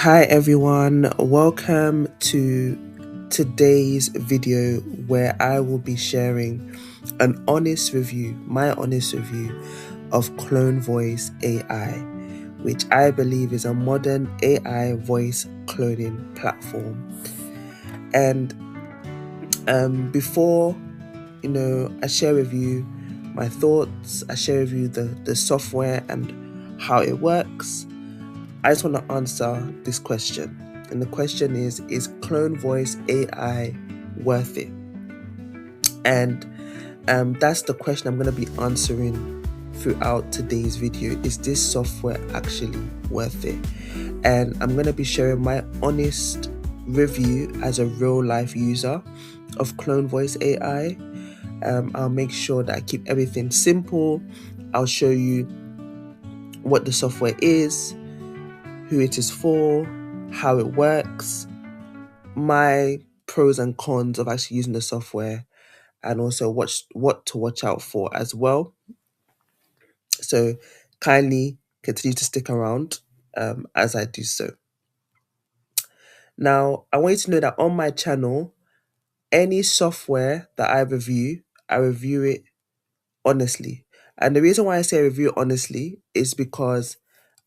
Hi everyone, welcome to today's video where I will be sharing an honest review, my honest review of CloneVoice AI, which I believe is a modern AI voice cloning platform. And before I share with you my thoughts, I share with you the software and how it works, I just want to answer this question. And the question is CloneVoice AI worth it? And that's the question I'm going to be answering throughout today's video. Is this software actually worth it? And I'm going to be sharing my honest review as a real life user of CloneVoice AI. I'll make sure that I keep everything simple. I'll show you what the software is, who it is for, how it works, my pros and cons of actually using the software, and also what to watch out for as well. So kindly continue to stick around as I do so. Now, I want you to know that on my channel, any software that I review it honestly. And the reason why I say review honestly is because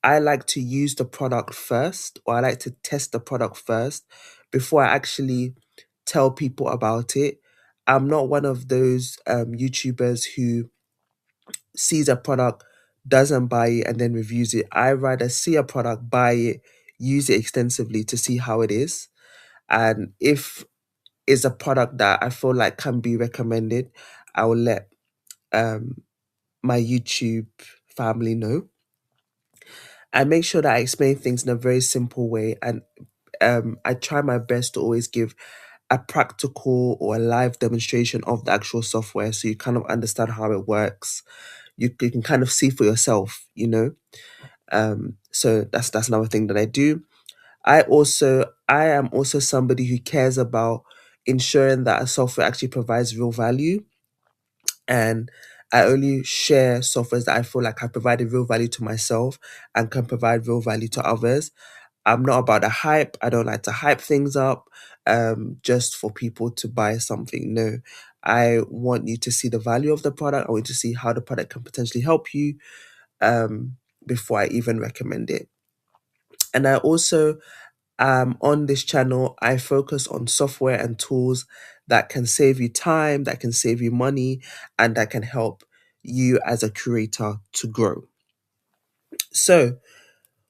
I like to use the product first, or I like to test the product first before I actually tell people about it. I'm not one of those YouTubers who sees a product, doesn't buy it, and then reviews it. I rather see a product, buy it, use it extensively to see how it is. And if it's a product that I feel like can be recommended, I will let my YouTube family know. I make sure that I explain things in a very simple way, and I try my best to always give a practical or a live demonstration of the actual software so you kind of understand how it works. You can kind of see for yourself, So that's another thing that I do. I am also somebody who cares about ensuring that a software actually provides real value, and I only share softwares that I feel like have provided real value to myself and can provide real value to others. I'm not about the hype. I don't like to hype things up just for people to buy something. No, I want you to see the value of the product. I want you to see how the product can potentially help you before I even recommend it. And I also, on this channel, I focus on software and tools that can save you time, that can save you money, and that can help you as a creator to grow. So,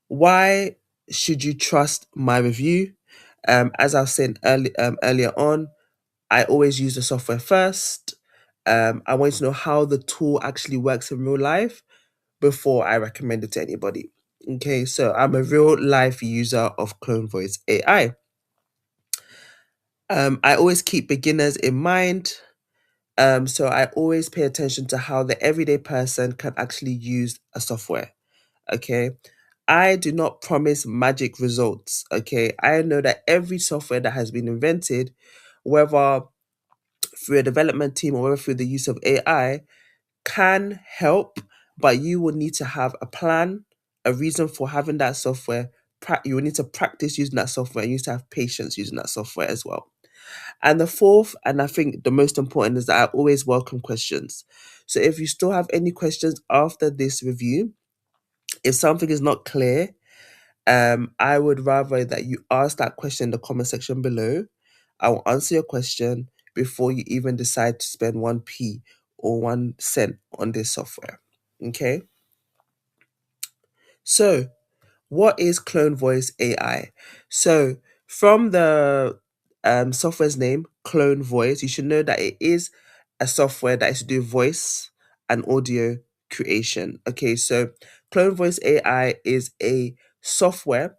why should you trust my review? As I was saying earlier on, I always use the software first. I want to know how the tool actually works in real life before I recommend it to anybody. Okay, so I'm a real life user of CloneVoice AI. I always keep beginners in mind. So I always pay attention to how the everyday person can actually use a software. Okay. I do not promise magic results. Okay. I know that every software that has been invented, whether through a development team or whether through the use of AI, can help, but you will need to have a plan, a reason for having that software. You will need to practice using that software. You need to have patience using that software as well. And the fourth, and I think the most important, is that I always welcome questions. So if you still have any questions after this review, if something is not clear, I would rather that you ask that question in the comment section below. I will answer your question before you even decide to spend 1p or 1 cent on this software. Okay. So what is CloneVoice AI? So from the software's name, CloneVoice, you should know that it is a software that is to do voice and audio creation. Okay, so CloneVoice AI is a software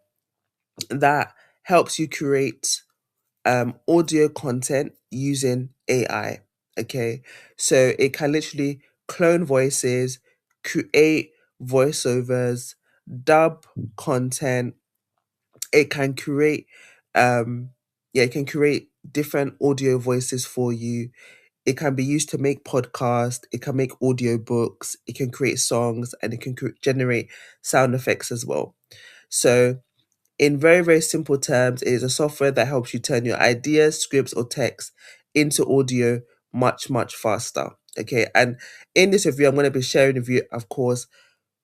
that helps you create audio content using AI. Okay, so it can literally clone voices, create voiceovers, dub content. It can create, it can create different audio voices for you. It can be used to make podcasts. It can make audio books. It can create songs, and it can generate sound effects as well. So In very, very simple terms, it is a software that helps you turn your ideas, scripts, or text into audio much, much faster. Okay. And in this review, I'm going to be sharing with you, of course,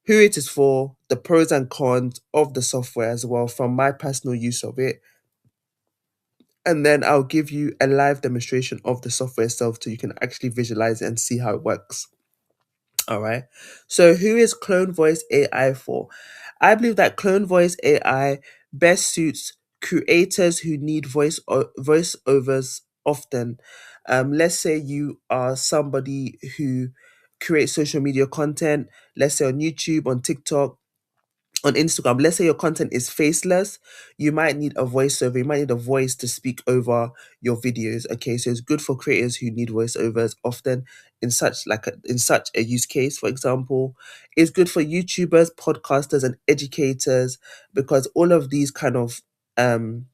who it is for, the pros and cons of the software as well, from my personal use of it. And then I'll give you a live demonstration of the software itself so you can actually visualize it and see how it works. All right. So, who is CloneVoice AI for? I believe that CloneVoice AI best suits creators who need voiceovers often. Let's say you are somebody who creates social media content, let's say on YouTube, on TikTok, on Instagram. Let's say your content is faceless, you might need a voiceover, you might need a voice to speak over your videos. Okay, so it's good for creators who need voiceovers often in such a use case. For example, it's good for YouTubers, podcasters, and educators, because um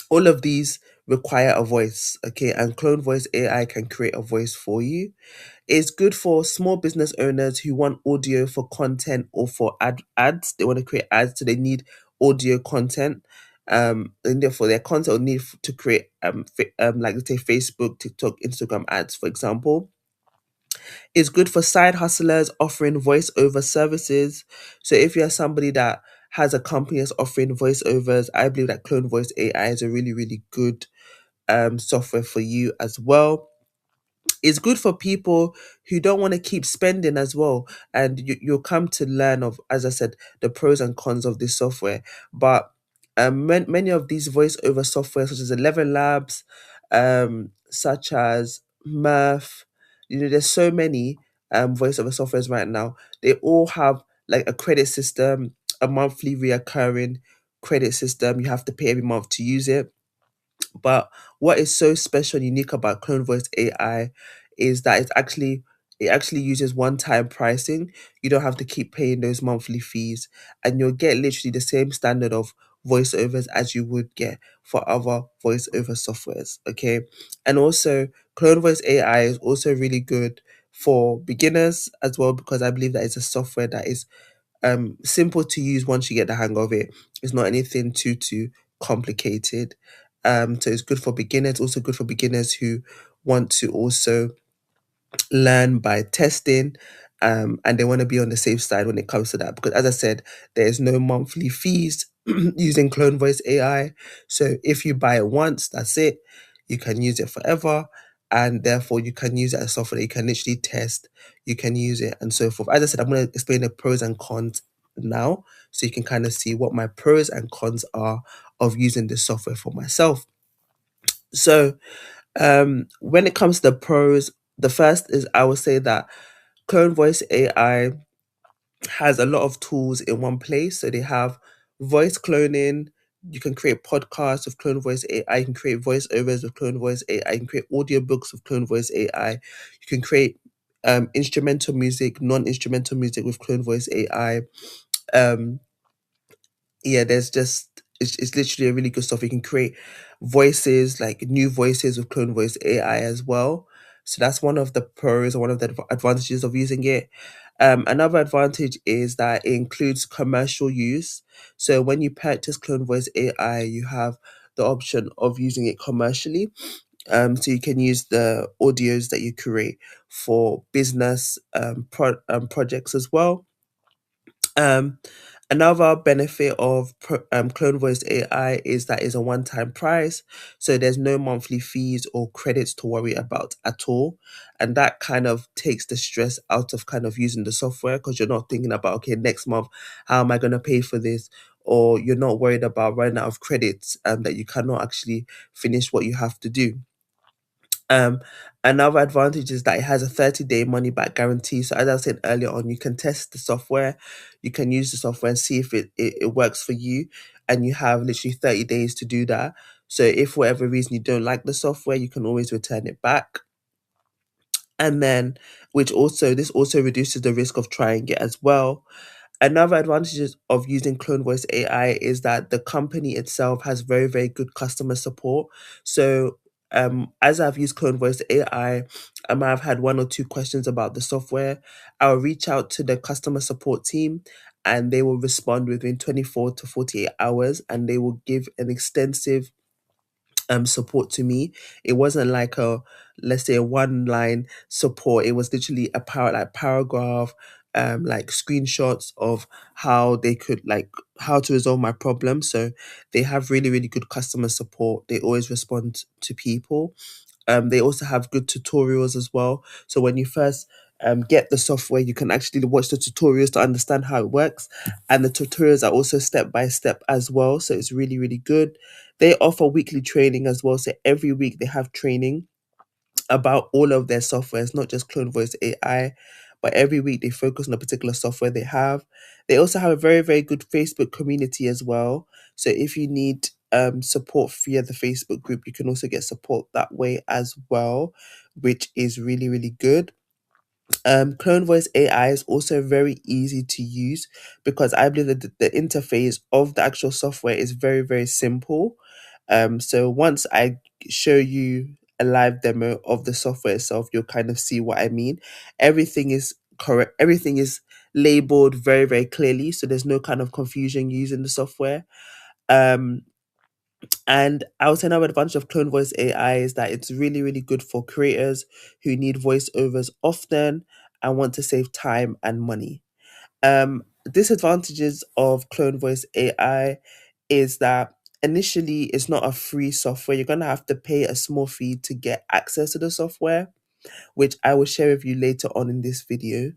all of these require a voice. Okay, and Clone Voice AI can create a voice for you. It's good for small business owners who want audio for content or for ads. They want to create ads, so they need audio content. And therefore their content will need to create like, let's say, Facebook, TikTok, Instagram ads, for example. It's good for side hustlers offering voiceover services. So if you're somebody that has a company that's offering voiceovers, I believe that Clone Voice AI is a really, really good software for you as well. It's good for people who don't want to keep spending as well, and you'll come to learn of, as I said, the pros and cons of this software. But many of these voiceover software, such as ElevenLabs, such as Murph, there's so many voiceover softwares right now. They all have like a credit system, a monthly reoccurring credit system. You have to pay every month to use it. But what is so special and unique about Clone Voice AI is that it actually uses one-time pricing. You don't have to keep paying those monthly fees, and you'll get literally the same standard of voiceovers as you would get for other voiceover softwares. Okay. And also, Clone Voice AI is also really good for beginners as well, because I believe that it's a software that is simple to use once you get the hang of it. It's not anything too complicated. So it's good for beginners, also good for beginners who want to also learn by testing, and they want to be on the safe side when it comes to that, because as I said, there is no monthly fees using Clone Voice AI. So if you buy it once, that's it. You can use it forever, and therefore you can use it as software that you can literally test, you can use it, and so forth. As I said, I'm going to explain the pros and cons now, so you can kind of see what my pros and cons are of using this software for myself. So when it comes to the pros, the first is, I would say that Clone Voice AI has a lot of tools in one place. So they have voice cloning. You can create podcasts with Clone Voice AI. You can create voiceovers with Clone Voice AI. You can create audiobooks with Clone Voice AI. You can create instrumental music, non-instrumental music with Clone Voice AI. Um, yeah, it's literally a really good stuff. You can create voices, like new voices with Clone Voice AI as well. So that's one of the pros or one of the advantages of using it. Another advantage is that it includes commercial use. So when you purchase Clone Voice AI, you have the option of using it commercially. So you can use the audios that you create for business projects as well. Um, Another benefit of Clone Voice AI is that it's a one-time price, so there's no monthly fees or credits to worry about at all, and that kind of takes the stress out of kind of using the software, because you're not thinking about, okay, next month, how am I going to pay for this? Or you're not worried about running out of credits that you cannot actually finish what you have to do. Um, Another advantage is that it has a 30-day money back guarantee. So as I said earlier on, you can test the software, you can use the software and see if it works for you. And you have literally 30 days to do that. So if for whatever reason you don't like the software, you can always return it back. And then, this also reduces the risk of trying it as well. Another advantage of using Clone Voice AI is that the company itself has very, very good customer support. So, as I've used Clone Voice AI, I've had one or two questions about the software. I'll reach out to the customer support team, and they will respond within 24 to 48 hours, and they will give an extensive support to me. It wasn't like a, let's say, a one line support. It was literally a paragraph, like screenshots of how they could, like, how to resolve my problem. So they have really, really good customer support. They always respond to people. They also have good tutorials as well. So when you first get the software, you can actually watch the tutorials to understand how it works. And the tutorials are also step by step as well. So it's really, really good. They offer weekly training as well. So every week they have training about all of their softwares, not just CloneVoice AI, but every week they focus on a particular software they have. They also have a very, very good Facebook community as well. So if you need support via the Facebook group, you can also get support that way as well, which is really, really good. CloneVoice AI is also very easy to use because I believe that the interface of the actual software is very, very simple. So once I show you a live demo of the software itself, you'll kind of see what I mean. Everything is correct. Everything is labeled very, very clearly. So there's no kind of confusion using the software. Um, and I would say another advantage of CloneVoice AI is that it's really, really good for creators who need voiceovers often and want to save time and money. Disadvantages of CloneVoice AI is that initially it's not a free software. You're gonna have to pay a small fee to get access to the software, which I will share with you later on in this video.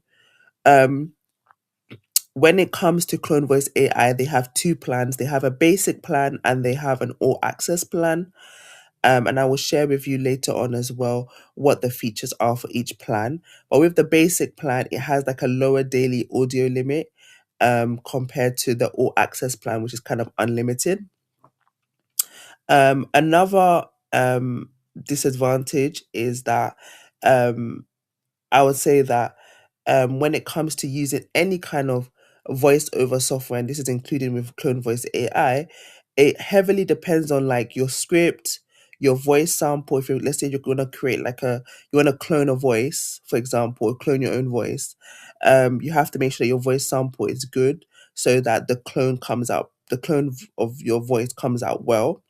Um, when it comes to CloneVoice AI, they have two plans. They have a basic plan and they have an all access plan. And I will share with you later on as well what the features are for each plan. But with the basic plan, it has like a lower daily audio limit compared to the all access plan, which is kind of unlimited. Another disadvantage is that um, I would say that when it comes to using any kind of voice over software, and this is including with CloneVoice AI, it heavily depends on like your script, your voice sample. If you, let's say you're gonna create like you wanna clone a voice, for example, or clone your own voice, you have to make sure that your voice sample is good so that the clone of your voice comes out well.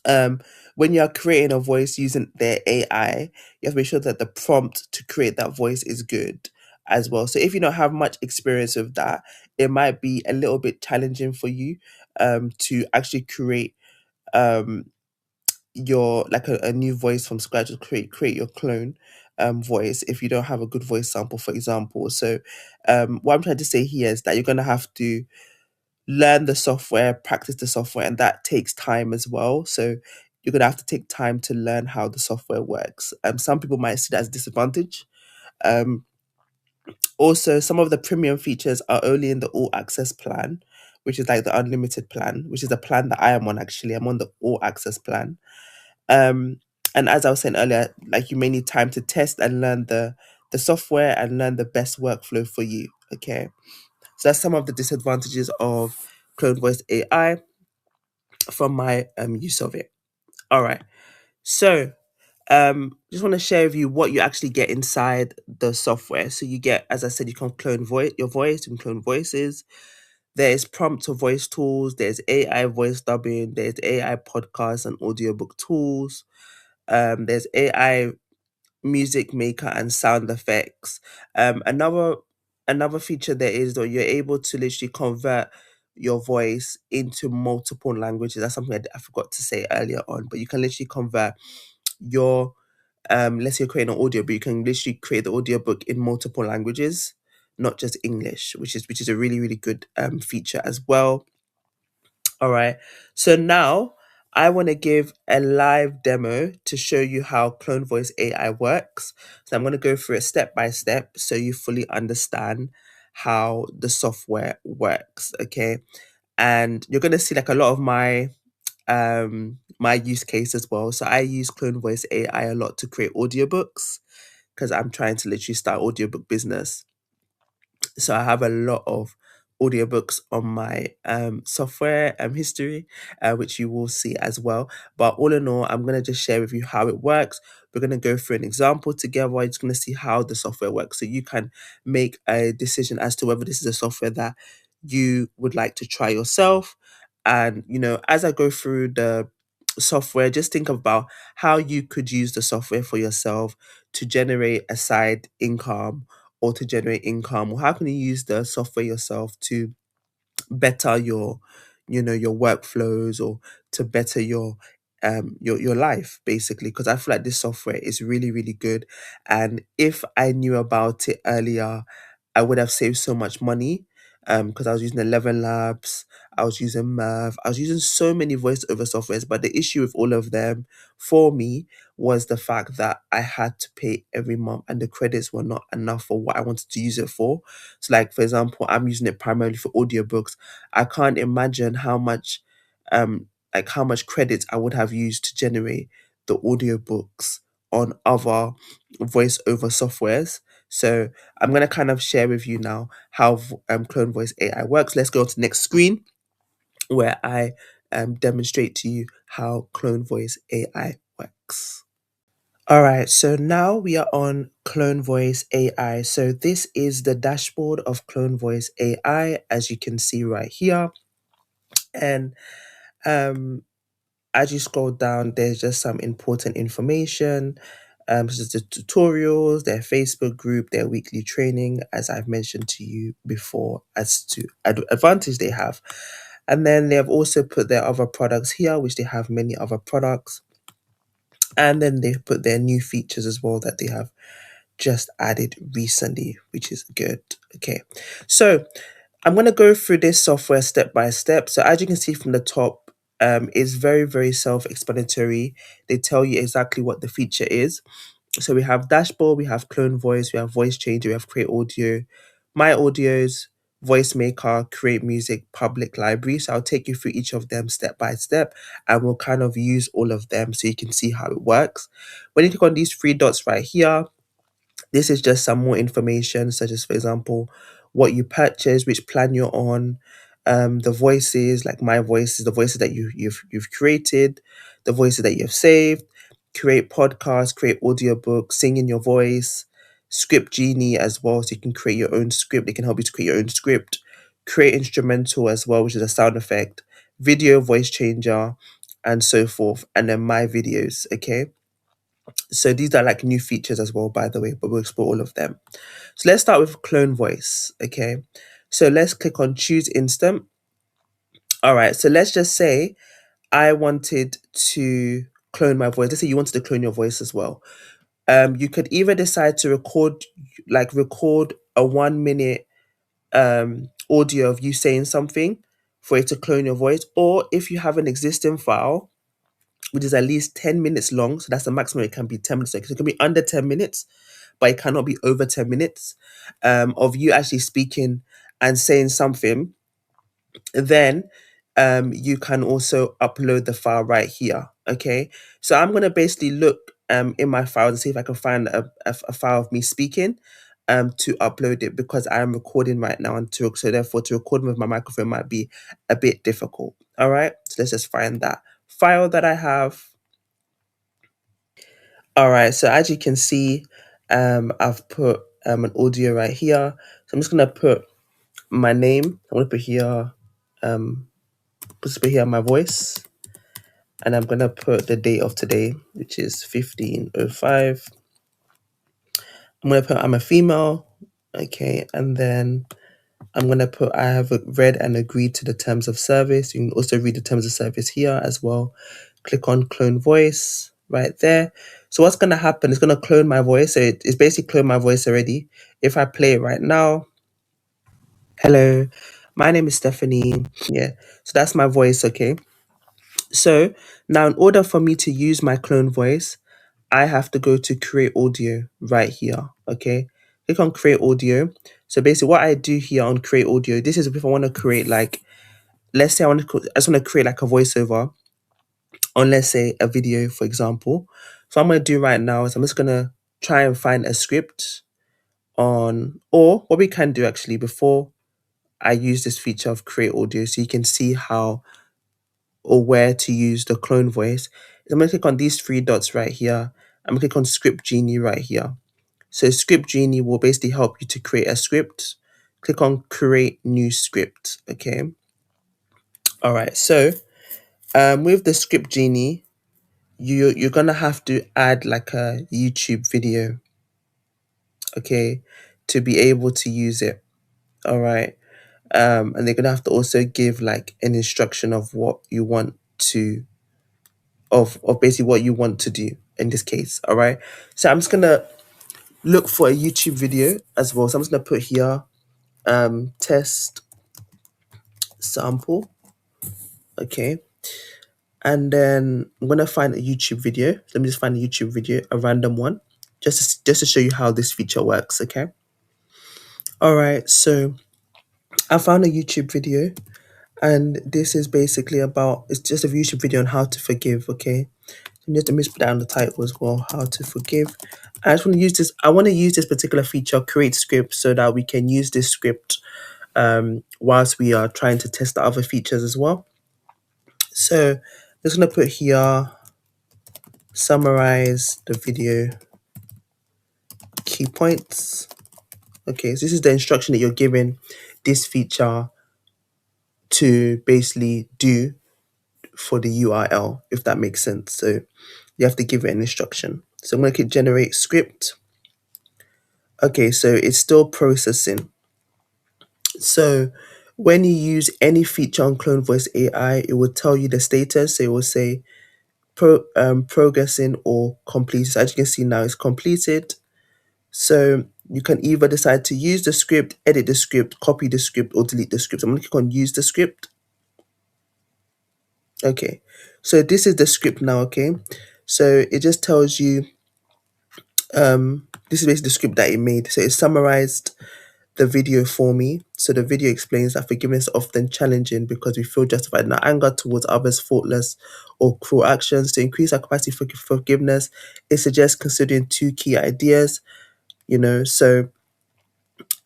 um when you're creating a voice using their AI, you have to make sure that the prompt to create that voice is good as well. So if you don't have much experience with that, it might be a little bit challenging for you to actually create um your like a new voice from scratch, to create your clone voice if you don't have a good voice sample, for example. So what I'm trying to say here is that you're going to have to learn the software, practice the software, and that takes time as well. So you're gonna have to take time to learn how the software works. Some people might see that as a disadvantage. Um, Also, some of the premium features are only in the all access plan, which is like the unlimited plan, which is the plan that I am on actually. I'm on the all access plan. Um, and as I was saying earlier, like you may need time to test and learn the software and learn the best workflow for you. Okay. So that's some of the disadvantages of Clone Voice AI from my use of it. All right. So just want to share with you what you actually get inside the software. So you get, as I said, you can clone your voice, you can clone voices. There's prompt to voice tools, there's AI voice dubbing, there's AI podcasts and audiobook tools. There's AI music maker and sound effects. Another feature there is that you're able to literally convert your voice into multiple languages. That's something I forgot to say earlier on, but you can literally convert your let's say you're creating an audio, but you can literally create the audiobook in multiple languages, not just English, which is a really, really good feature as well. All right. So now I want to give a live demo to show you how Clone Voice AI works. So I'm going to go through it step by step so you fully understand how the software works. Okay. And you're going to see like a lot of my use case as well. So I use Clone Voice AI a lot to create audiobooks because I'm trying to literally start audiobook business. So I have a lot of audiobooks on my software history, which you will see as well. But all in all, I'm going to just share with you how it works. We're going to go through an example together. You're just going to see how the software works so you can make a decision as to whether this is a software that you would like to try yourself. And, as I go through the software, just think about how you could use the software for yourself to generate a side income or to generate income, or how can you use the software yourself to better your workflows, or to better your life, basically, because I feel like this software is really really good. And if I knew about it earlier, I would have saved so much money, because I was using ElevenLabs, I was using Merv, I was using so many voiceover softwares, but the issue with all of them for me was the fact that I had to pay every month and the credits were not enough for what I wanted to use it for. So, like, for example, I'm using it primarily for audiobooks. I can't imagine um, how much credits I would have used to generate the audiobooks on other voiceover softwares. So I'm going to kind of share with you now how CloneVoice AI works. Let's go to the next screen where I demonstrate to you how CloneVoice AI works. All right, so now we are on CloneVoice AI. So this is the dashboard of CloneVoice AI, as you can see right here. And um, as you scroll down, there's just some important information, such as the tutorials, their Facebook group, their weekly training, as I've mentioned to you before, as to advantage they have. And then they have also put their other products here, which they have many other products. And then they put their new features as well that they have just added recently, which is good. Okay, so I'm going to go through this software step by step. So as you can see from the top, it's very, very self-explanatory. They tell you exactly what the feature is. So we have dashboard, we have clone voice, we have voice changer, we have create audio, my audios, voice maker, create music, public library. So I'll take you through each of them step by step and we'll kind of use all of them so you can see how it works. When you click on these three dots right here, this is just some more information, such as, for example, what you purchase, which plan you're on, the voices, like my voices, the voices that you've created, the voices that you've saved, create podcasts, create audiobooks, sing in your voice, script genie as well, so you can create your own script. They can help you to create your own script, create instrumental as well, which is a sound effect, video voice changer, and so forth, and then my videos. Okay, so these are like new features as well, by the way, but we'll explore all of them. So let's start with clone voice. Okay. So let's click on choose instant. All right. So let's just say I wanted to clone my voice. Let's say you wanted to clone your voice as well. You could either decide to record a 1 minute audio of you saying something for it to clone your voice, or if you have an existing file which is at least 10 minutes long, so that's the maximum, it can be 10 minutes. So it can be under 10 minutes, but it cannot be over 10 minutes of you actually speaking and saying something. Then you can also upload the file right here. Okay, so I'm going to basically look in my file and see if I can find a file of me speaking to upload it, because I am recording right now, and so therefore to record with my microphone might be a bit difficult. All right, so let's just find that file that I have. All right, so as you can see, I've put an audio right here. So I'm just gonna put my name. I'm gonna put here, just put here my voice, and I'm gonna put the date of today, which is 15:05. I'm gonna put I'm a female, okay, and then I'm gonna put I have read and agreed to the terms of service. You can also read the terms of service here as well. Click on clone voice right there. So what's gonna happen? It's gonna clone my voice. So it's basically cloned my voice already. If I play it right now, hello, my name is Stephanie. Yeah, so that's my voice. Okay. So now, in order for me to use my clone voice, I have to go to create audio right here. Okay. Click on create audio. So basically what I do here on create audio, this is if I want to create, like, let's say I just want to create like a voiceover on, let's say, a video, for example. So what I'm going to do right now is I'm just going to try and find a script on, or what we can do actually before I use this feature of create audio so you can see how or where to use the clone voice. I'm going to click on these three dots right here. I'm going to click on Script Genie right here. So Script Genie will basically help you to create a script. Click on Create New Script. Okay. All right. So with the Script Genie, you're gonna have to add like a YouTube video, okay, to be able to use it. All right. And they're gonna have to also give like an instruction of what you want to of basically what you want to do in this case. All right. So I'm just gonna look for a YouTube video as well. So I'm just gonna put here test sample. Okay. And then I'm gonna find a YouTube video. Let me just find a YouTube video, a random one, just to show you how this feature works. Okay. All right. So I found a YouTube video, and this is basically about. It's just a YouTube video on how to forgive. Okay. And just to put down the title as well. How to forgive. I just want to use this. I want to use this particular feature, create script, so that we can use this script whilst we are trying to test the other features as well. So I'm just gonna put here summarize the video key points. Okay, so this is the instruction that you're giving this feature to basically do for the URL, if that makes sense. So you have to give it an instruction. So I'm going to click generate script. Okay, so it's still processing. So when you use any feature on CloneVoice AI, it will tell you the status. So it will say progressing or completed. So as you can see now, it's completed. So you can either decide to use the script, edit the script, copy the script, or delete the script. I'm going to click on use the script. Okay, so this is the script now. Okay, so it just tells you this is basically the script that it made. So it summarized the video for me. So the video explains that forgiveness is often challenging because we feel justified in our anger towards others' faultless or cruel actions. To increase our capacity for forgiveness, it suggests considering two key ideas. So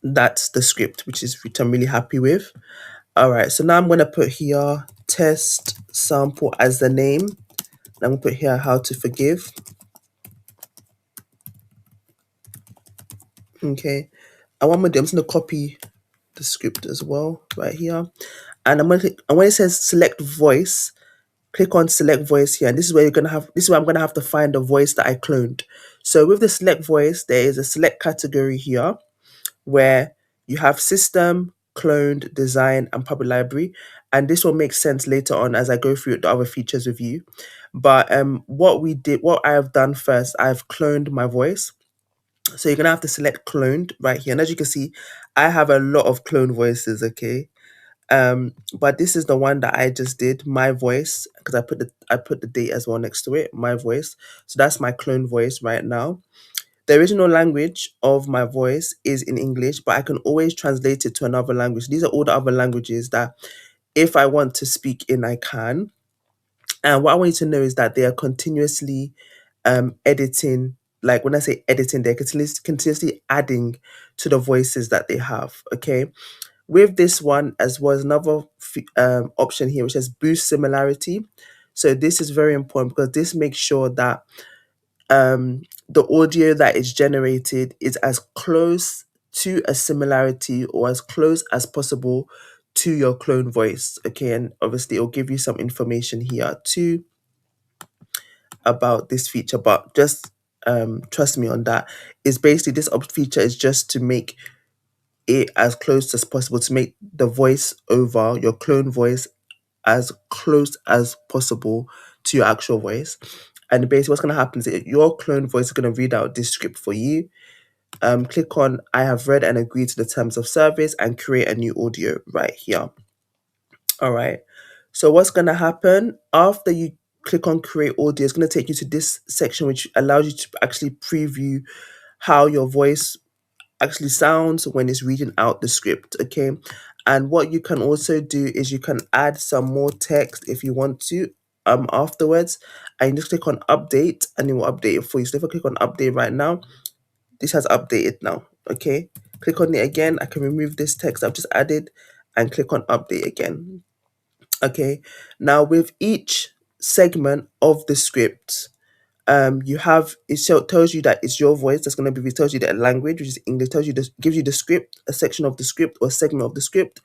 that's the script, which I'm really happy with. All right, so now I'm going to put here test sample as the name. I'm going to put here how to forgive. Okay, and one more I'm just going to copy the script as well right here. And I'm going to click, and when it says select voice, click on select voice here. And this is where this is where I'm going to have to find the voice that I cloned. So with the select voice, there is a select category here where you have system, cloned, design, and public library. And this will make sense later on as I go through the other features with you. But what I have done first, I've cloned my voice. So you're gonna have to select cloned right here. And as you can see, I have a lot of clone voices, okay? But this is the one that I just did, my voice, because I put the date as well next to it, my voice. So that's my clone voice right now. The original language of my voice is in English, but I can always translate it to another language. These are all the other languages that if I want to speak in, I can. And what I want you to know is that they are continuously editing. Like when I say editing, they're continuously adding to the voices that they have. Okay. With this one, as well as another option here, which says boost similarity. So this is very important because this makes sure that the audio that is generated is as close to a similarity or as close as possible to your clone voice. Okay, and obviously it'll give you some information here too about this feature, but just trust me on that. Is basically this feature is just to make it as close as possible, to make the voice over your clone voice as close as possible to your actual voice. And basically what's going to happen is that your clone voice is going to read out this script for you. Click on I have read and agreed to the terms of service and create a new audio right here. All right. So what's going to happen after you click on create audio, it's going to take you to this section, which allows you to actually preview how your voice actually sounds when it's reading out the script. Okay. And what you can also do is you can add some more text if you want to afterwards, and you just click on update and it will update it for you. So if I click on update right now, this has updated now. Okay, click on it again. I can remove this text I've just added, and click on update again. Okay, now with each segment of the script, you have tells you that it's your voice that's going to be, it tells you the language, which is English, tells you this, gives you the script, a section of the script or segment of the script,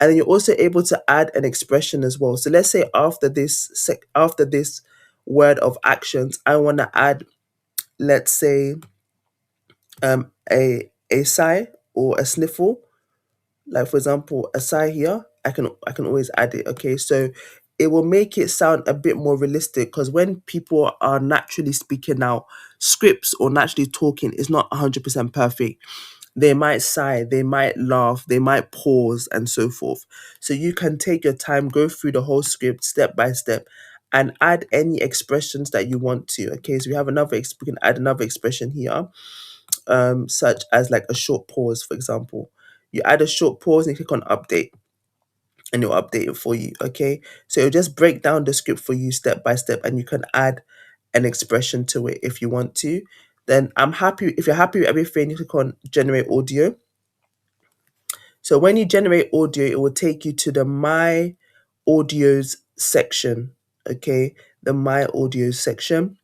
and then you're also able to add an expression as well. So let's say after this word of actions, I want to add, let's say, a sigh or a sniffle. Like for example, a sigh here, I can always add it. Okay, so it will make it sound a bit more realistic, because when people are naturally speaking out, scripts or naturally talking is not 100% perfect. They might sigh, they might laugh, they might pause, and so forth. So you can take your time, go through the whole script step by step, and add any expressions that you want to. Okay, so we can add another expression here, such as like a short pause, for example. You add a short pause and you click on update, and it'll update it for you. Okay, so it'll just break down the script for you step by step, and you can add an expression to it if you want to. Then I'm happy if you're happy with everything, you click on generate audio. So when you generate audio, it will take you to the My Audios section. Okay, the My Audios section.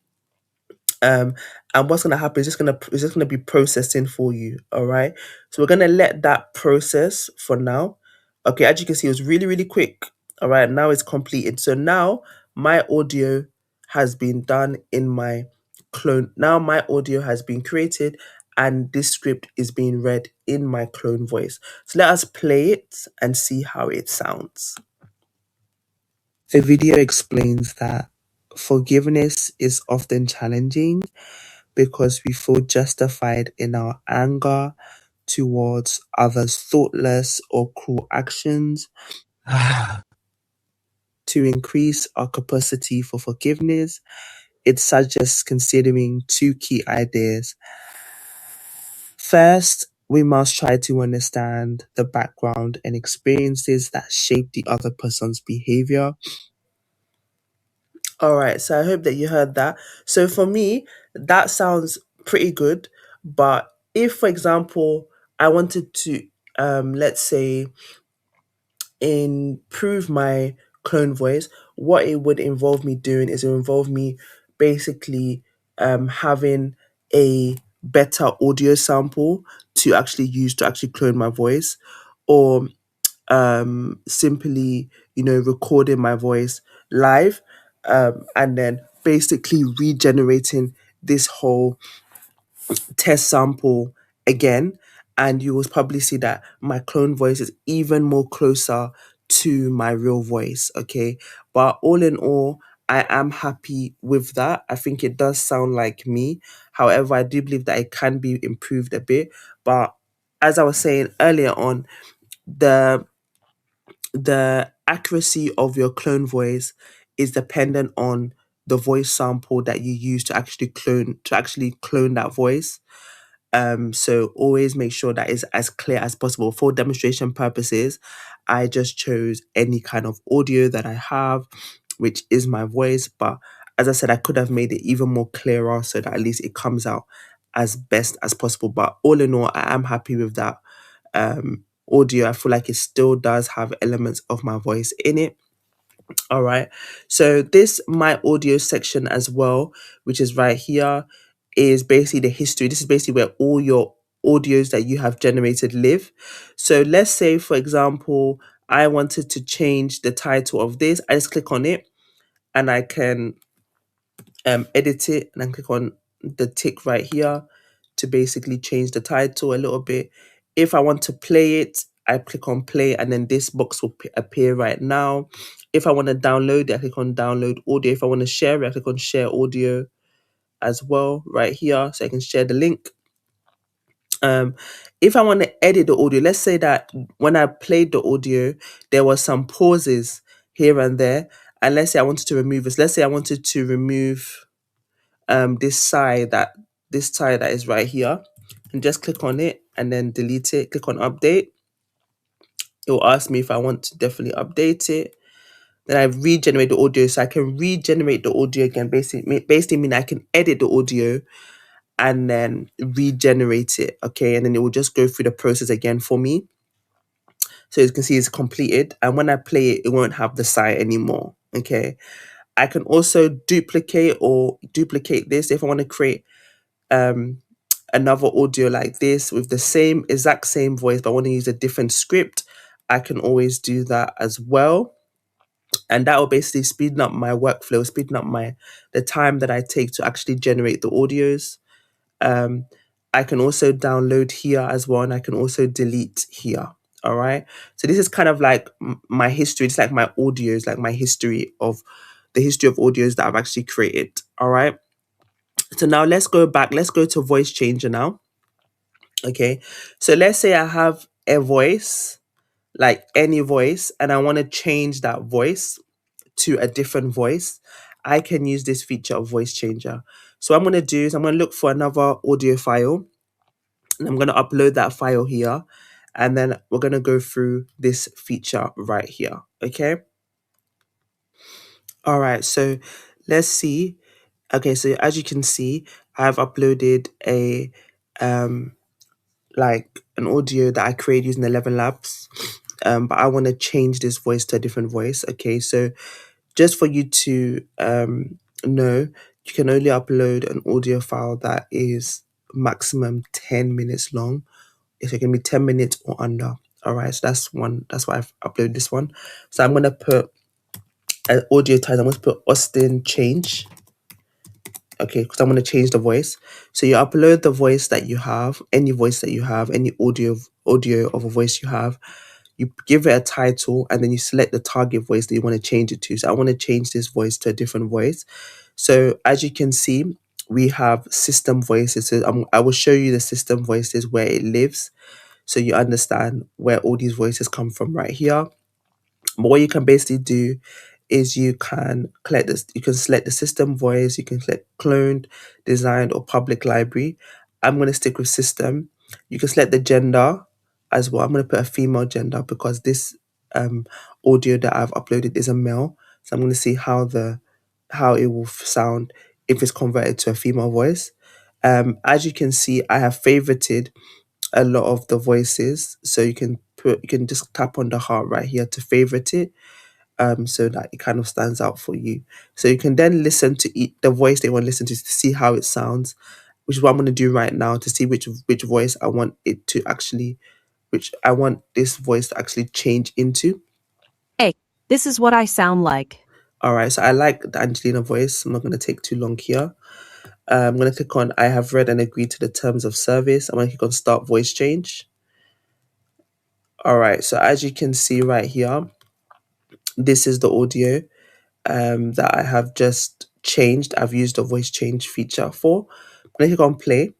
Um, and what's gonna happen is it's just gonna be processing for you. All right. So we're gonna let that process for now. Okay, as you can see, it was really, really quick. All right, now it's completed. So now my audio has been done in my clone. Now my audio has been created and this script is being read in my clone voice. So let us play it and see how it sounds. The video explains that forgiveness is often challenging because we feel justified in our anger towards others' thoughtless or cruel actions. To increase our capacity for forgiveness, it suggests considering two key ideas. First, we must try to understand the background and experiences that shape the other person's behavior. All right, so I hope that you heard that. So for me, that sounds pretty good. But if, for example, I wanted to, let's say, improve my clone voice, what it would involve me doing is it would involve me basically having a better audio sample to actually use to actually clone my voice, or simply, recording my voice live, and then basically regenerating this whole test sample again, and you will probably see that my clone voice is even more closer to my real voice. Okay, but all in all, I am happy with that. I think it does sound like me. However, I do believe that it can be improved a bit. But as I was saying earlier on, the the accuracy of your clone voice is dependent on the voice sample that you use to actually clone that voice. So always make sure that is as clear as possible. For demonstration purposes, I just chose any kind of audio that I have, which is my voice. But as I said, I could have made it even more clearer so that at least it comes out as best as possible. But all in all, I am happy with that audio. I feel like it still does have elements of my voice in it. All right. So this my audio section as well, which is right here, is basically the history. This is basically where all your audios that you have generated live. So let's say, for example, I wanted to change the title of this. I just click on it and I can edit it, and then click on the tick right here to basically change the title a little bit. If I want to play it, I click on play, and then this box will appear right now. If I want to download it, I click on download audio. If I want to share it, I click on share audio as well right here, so I can share the link. If I want to edit the audio, let's say that when I played the audio, there was some pauses here and there, and let's say I wanted to remove this. Let's say I wanted to remove this side that is right here, and just click on it and then delete it. Click on update. It will ask me if I want to definitely update it. Then I regenerate the audio, so I can regenerate the audio again. Basically mean I can edit the audio and then regenerate it. Okay, and then it will just go through the process again for me. So you can see it's completed. And when I play it, it won't have the sign anymore. Okay. I can also duplicate this if I want to create um another audio like this with the exact same voice, but I want to use a different script. I can always do that as well. And that will basically speed up my workflow, speeding up the time that I take to actually generate the audios. um, I can also download here as well, and I can also delete here. All right. So this is kind of like my history. It's like my audios, like my history of the history of audios that I've actually created. All right. So now let's go back. Let's go to voice changer now. Okay. So let's say I have a voice, like any voice, and I want to change that voice to a different voice. I can use this feature of voice changer. So what I'm going to do is I'm going to look for another audio file, and I'm going to upload that file here, and then we're going to go through this feature right here. Okay. All right. So let's see. Okay. So as you can see, I've uploaded a um like an audio that I created using ElevenLabs. But I want to change this voice to a different voice. Okay. So just for you to know, you can only upload an audio file that is maximum 10 minutes long. It's going to be 10 minutes or under. All right, so that's one. That's why I've uploaded this one. So I'm going to put an audio title. I'm going to put Austin change. Okay, because I'm going to change the voice. So you upload the voice that you have, any voice that you have, any audio of a voice you have. You give it a title, and then you select the target voice that you want to change it to. So I want to change this voice to a different voice. So as you can see, we have system voices. So I will show you the system voices where it lives, so you understand where all these voices come from right here. But what you can basically do is you can collect this. You can select the system voice. You can select cloned, designed, or public library. I'm going to stick with system. You can select the gender as well. I'm going to put a female gender because this audio that I've uploaded is a male. So I'm going to see how it will sound if it's converted to a female voice. As you can see, I have favorited a lot of the voices, so you can just tap on the heart right here to favorite it, so that it kind of stands out for you. So you can then listen to the voice they want to listen to see how it sounds, which is what I'm going to do right now to see which voice I want it to actually, which I want this voice to actually change into. Hey, this is what I sound like. All right, so I like the Angelina voice. I'm not going to take too long here. I'm going to click on I have read and agreed to the terms of service. I'm going to click on start voice change. All right, so as you can see right here, this is the audio that I have just changed. I've used the voice change feature for. I'm going to click on play.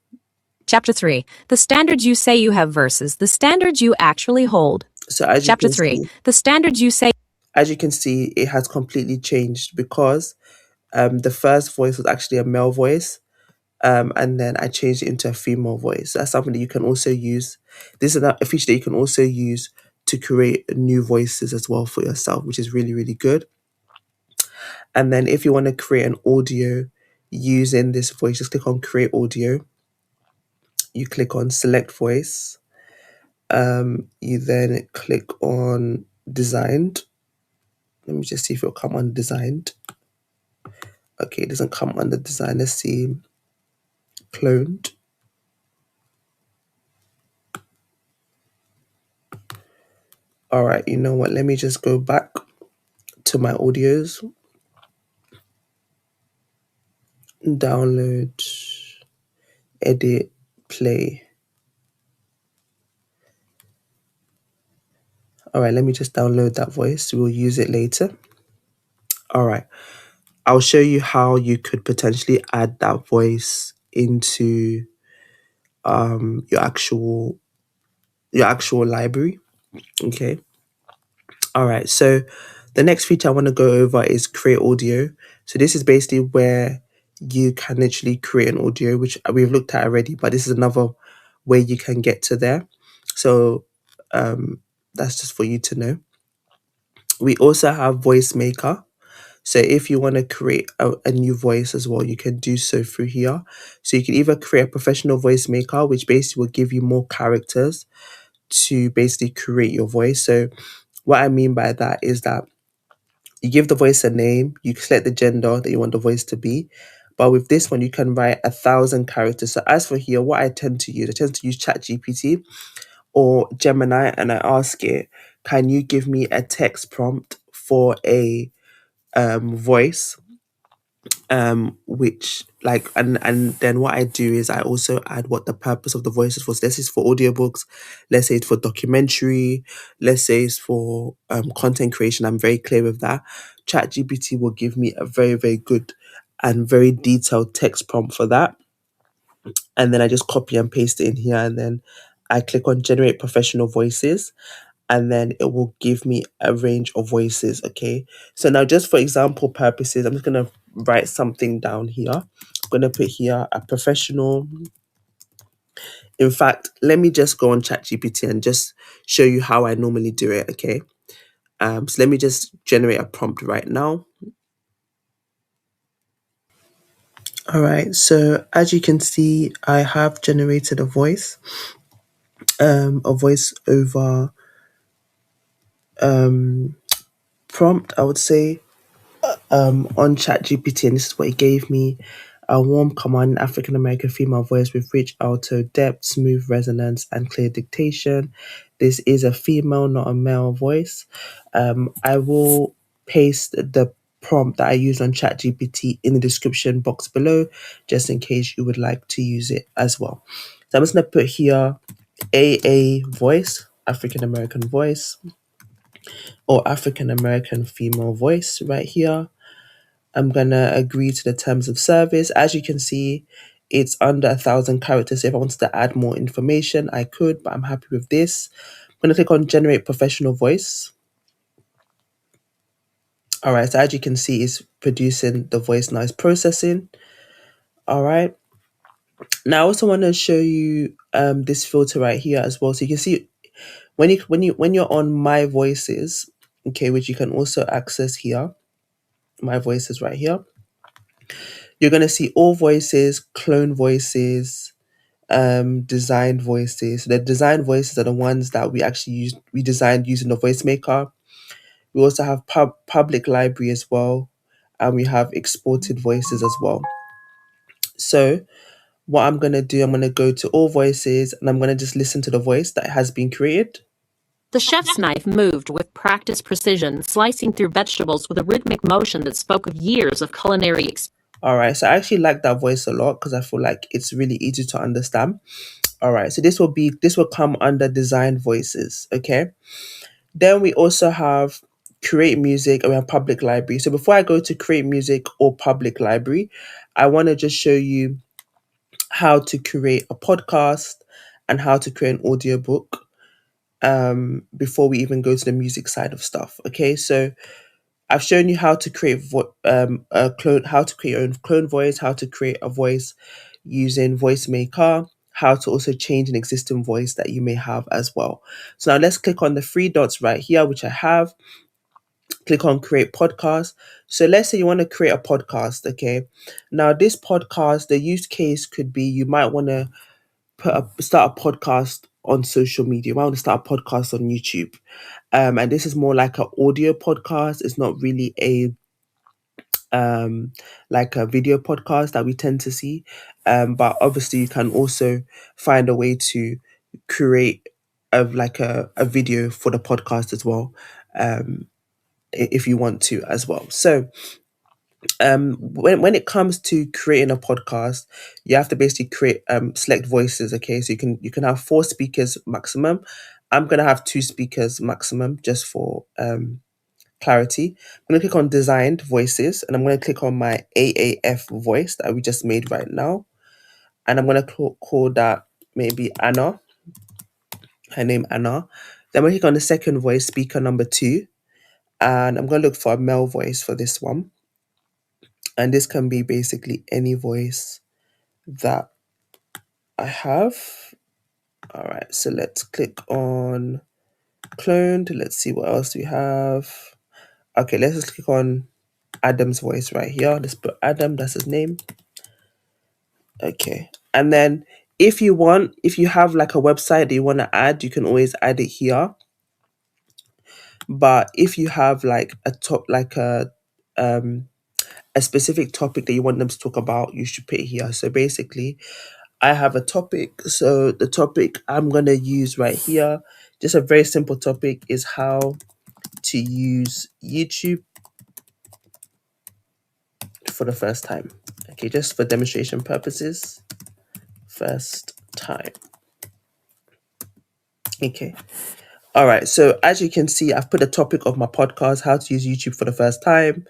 Chapter 3. The standards you say you have versus the standards you actually hold. So as you Chapter can 3. see, The standards you say. as you can see, it has completely changed because the first voice was actually a male voice. And then I changed it into a female voice. That's something that you can also use. This is a feature that you can also use to create new voices as well for yourself, which is really, really good. And then if you want to create an audio using this voice, just click on create audio. You click on select voice. You then click on designed. Let me just see if it'll come on designed. Okay, it doesn't come under design. Let's see. Cloned. All right, you know what? Let me just go back to my audios. Download, edit, play. All right, let me just download that voice. We'll use it later. All right, I'll show you how you could potentially add that voice into your actual library. Okay. All right. So the next feature I want to go over is create audio. So this is basically where you can literally create an audio, which we've looked at already, but this is another way you can get to there. So that's just for you to know. We also have voice maker. So if you want to create a new voice as well, you can do so through here. So you can either create a professional voice maker, which basically will give you more characters to basically create your voice. So what I mean by that is that you give the voice a name, you select the gender that you want the voice to be. But with this one, you can write 1,000 characters. So as for here, what I tend to use ChatGPT or Gemini, and I ask it, can you give me a text prompt for a voice, which like, and then what I do is I also add what the purpose of the voice is for. So let's say it's for audiobooks, let's say it's for documentary, let's say it's for content creation. I'm very clear with that. ChatGPT will give me a very, very good and very detailed text prompt for that, and then I just copy and paste it in here, and then I click on generate professional voices, and then it will give me a range of voices. Okay, so now just for example purposes, I'm just going to write something down here. I'm going to put here a professional. In fact, let me just go on ChatGPT and just show you how I normally do it. Okay, so let me just generate a prompt right now. All right, so as you can see, I have generated a voice over prompt, I would say, on ChatGPT, and this is what it gave me: a warm, commanding African American female voice with rich alto depth, smooth resonance, and clear dictation. This is a female, not a male voice. I will paste the prompt that I used on ChatGPT in the description box below, just in case you would like to use it as well. So I'm just gonna put here AA voice, African American voice, or African American female voice right here. I'm gonna agree to the terms of service. As you can see, it's under 1,000 characters. So if I wanted to add more information, I could, but I'm happy with this. I'm gonna click on generate professional voice. All right, so as you can see, it's producing the voice now, it's processing. All right. Now I also want to show you this filter right here as well. So you can see when you're on my voices, okay, which you can also access here, my voices right here. You're gonna see all voices, clone voices, designed voices. So the designed voices are the ones that we designed using the voice maker. We also have public library as well, and we have exported voices as well. So what I'm gonna do, I'm gonna go to all voices, and I'm gonna just listen to the voice that has been created. The chef's knife moved with practiced precision, slicing through vegetables with a rhythmic motion that spoke of years of culinary experience. All right, so I actually like that voice a lot because I feel like it's really easy to understand. All right, so this will come under design voices. Okay, then we also have create music and we have public library. So before I go to create music or public library, I want to just show you how to create a podcast and how to create an audiobook before we even go to the music side of stuff. Okay, so I've shown you how to create a clone, how to create your own clone voice, how to create a voice using Voice Maker, how to also change an existing voice that you may have as well. So now let's click on the three dots right here, which I have. Click on create podcast. So let's say you want to create a podcast. Okay, now this podcast, the use case could be you might want to start a podcast on social media. You might want to start a podcast on YouTube. And this is more like an audio podcast. It's not really a like a video podcast that we tend to see. But obviously you can also find a way to create a video for the podcast as well. If you want to as well. So when it comes to creating a podcast, you have to basically create select voices. Okay, so you can have 4 speakers maximum. I'm gonna have 2 speakers maximum just for clarity. I'm going to click on designed voices, and I'm going to click on my AAF voice that we just made right now. And I'm going to call that maybe Anna, her name Anna. Then we click on the second voice, speaker number 2. And I'm going to look for a male voice for this one. And this can be basically any voice that I have. All right, so let's click on cloned. Let's see what else we have. Okay, let's just click on Adam's voice right here. Let's put Adam, that's his name. Okay. And then If you want, if you have like a website that you want to add, you can always add it here. But if you have like a specific topic that you want them to talk about, you should put it here. So basically, I have a topic. So the topic I'm gonna use right here, just a very simple topic, is how to use YouTube for the first time. Okay, just for demonstration purposes. First time. Okay. All right. So as you can see, I've put the topic of my podcast, how to use YouTube for the first time.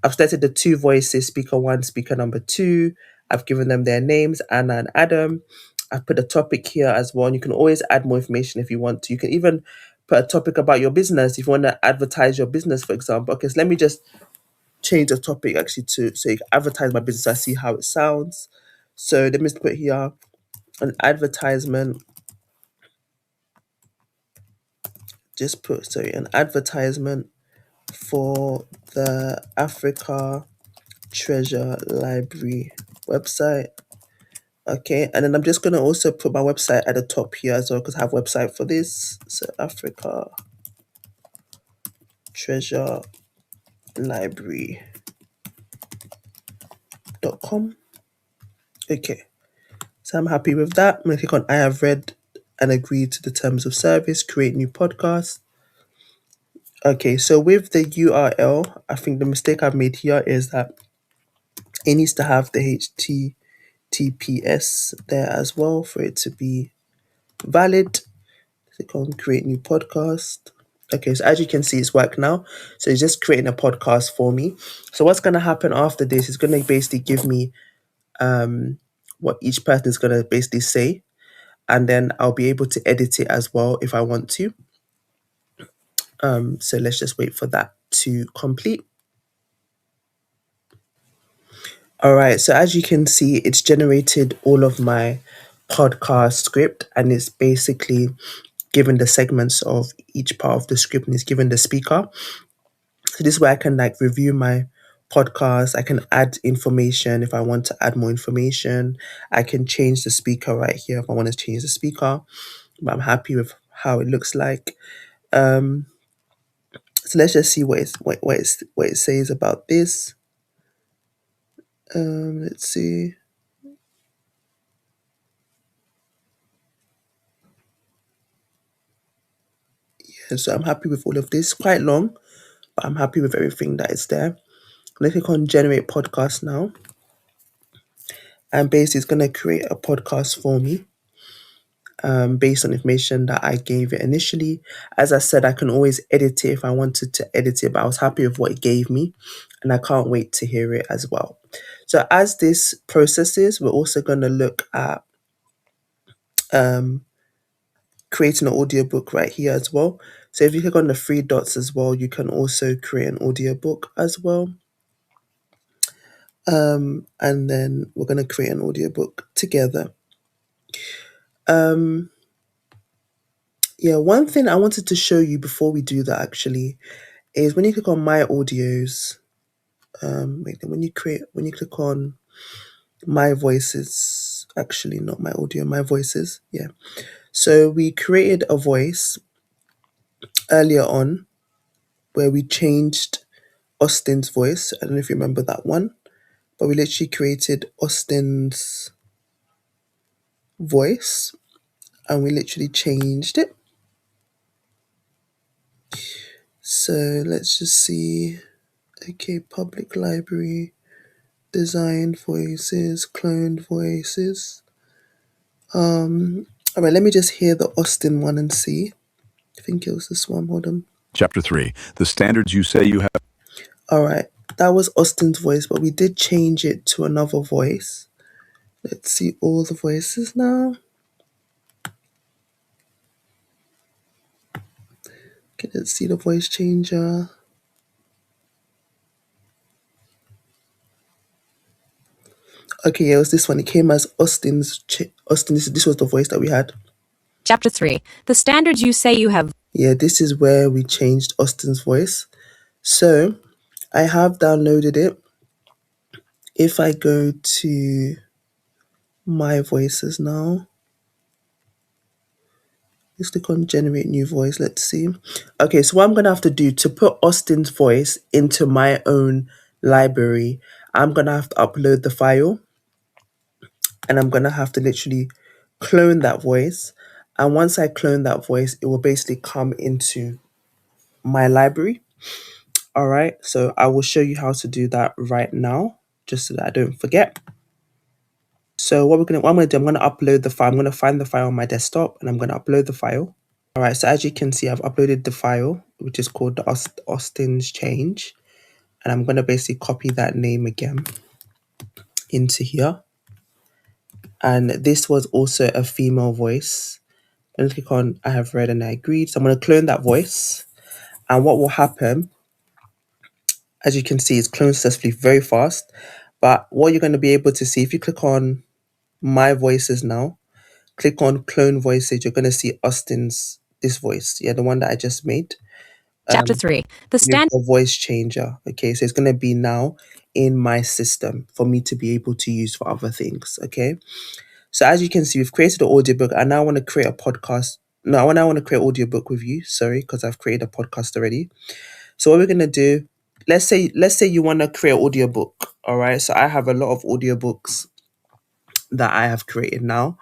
I've started the two voices, speaker one, speaker number two. I've given them their names, Anna and Adam. I've put a topic here as well. And you can always add more information if you want to. You can even put a topic about your business if you want to advertise your business, for example. Okay, so let me just change the topic actually to so you can advertise my business. So I see how it sounds. So let me just put here an advertisement. Just put sorry, an advertisement for the Africa Treasure Library website. Okay, and then I'm just gonna also put my website at the top here as well because I have a website for this. So Africa Treasure Library.com. Okay, so I'm happy with that. I'm gonna click on I have read and agreed to the terms of service, create new podcast. Okay, so with the URL, I think the mistake I've made here is that it needs to have the HTTPS there as well for it to be valid. Click on create new podcast. Okay, so as you can see, it's worked now. So it's just creating a podcast for me. So what's going to happen after this is going to basically give me what each person is going to basically say. And then I'll be able to edit it as well if I want to. So let's just wait for that to complete. All right, so as you can see, it's generated all of my podcast script and it's basically given the segments of each part of the script and it's given the speaker. So this is where I can like review my podcast. I can add information if I want to add more information. I can change the speaker right here if I want to change the speaker. But I'm happy with how it looks like. So let's just see what it says about this. Let's see. Yeah, so I'm happy with all of this. Quite long, but I'm happy with everything that is there. Let's click on generate podcast now. And basically it's going to create a podcast for me based on information that I gave it initially. As I said, I can always edit it if I wanted to edit it, but I was happy with what it gave me and I can't wait to hear it as well. So as this processes, we're also going to look at creating an audiobook right here as well. So if you click on the three dots as well, you can also create an audiobook as well. And then we're going to create an audiobook together. Yeah, one thing I wanted to show you before we do that actually is when you click on my audios, when you click on my voices, actually not my audio, my voices, yeah. So we created a voice earlier on where we changed Austin's voice. I don't know if you remember that one, but we literally created Austin's voice and we literally changed it. So let's just see. Okay, public library, design voices, cloned voices. All right, let me just hear the Austin one and see. I think it was this one. Hold on. Chapter 3. The standards you say you have. All right, that was Austin's voice, but we did change it to another voice. Let's see all the voices now. Okay, let's see the voice changer. Okay, yeah, it was this one. It came as Austin's. Austin. This was the voice that we had. Chapter 3. The standards you say you have. Yeah, this is where we changed Austin's voice. So I have downloaded it. If I go to my voices now. Let's click on generate new voice. Let's see. Okay, so what I'm going to have to do to put Austin's voice into my own library, I'm going to have to upload the file, and I'm going to have to literally clone that voice. And once I clone that voice, it will basically come into my library. All right, so I will show you how to do that right now, just so that I don't forget. So what I'm gonna do, I'm gonna upload the file. I'm gonna find the file on my desktop, and I'm gonna upload the file. All right, so as you can see, I've uploaded the file, which is called the Austin's Change, and I'm gonna basically copy that name again into here. And this was also a female voice. I'm gonna click on I have read and I agreed. So I'm gonna clone that voice, and what will happen, as you can see, is cloned successfully very fast. But what you're gonna be able to see if you click on my voices now, click on clone voices, you're going to see Austin's, this voice. Yeah, the one that I just made. Chapter 3. The With stand. a voice changer. Okay, so it's going to be now in my system for me to be able to use for other things. Okay, so as you can see, we've created an audiobook. I now want to create a podcast. No, I now want to create an audiobook with you. Sorry, because I've created a podcast already. So what we're going to do, let's say you want to create an audiobook. All right, so I have a lot of audiobooks that I have created now,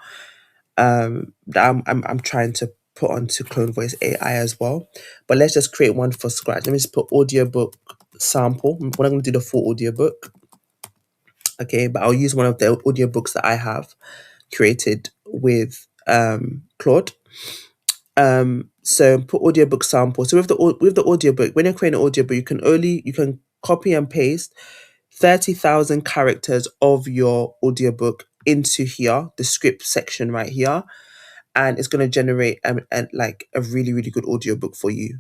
that I'm trying to put onto CloneVoice AI as well. But let's just create one for scratch. Let me just put audiobook sample. We're not going to do the full audiobook. Okay, but I'll use one of the audiobooks that I have created with Claude. So put audiobook sample. So with the audiobook, when you're creating an audiobook, you can copy and paste 30,000 characters of your audiobook into here, the script section right here, and it's going to generate like a really really good audiobook for you.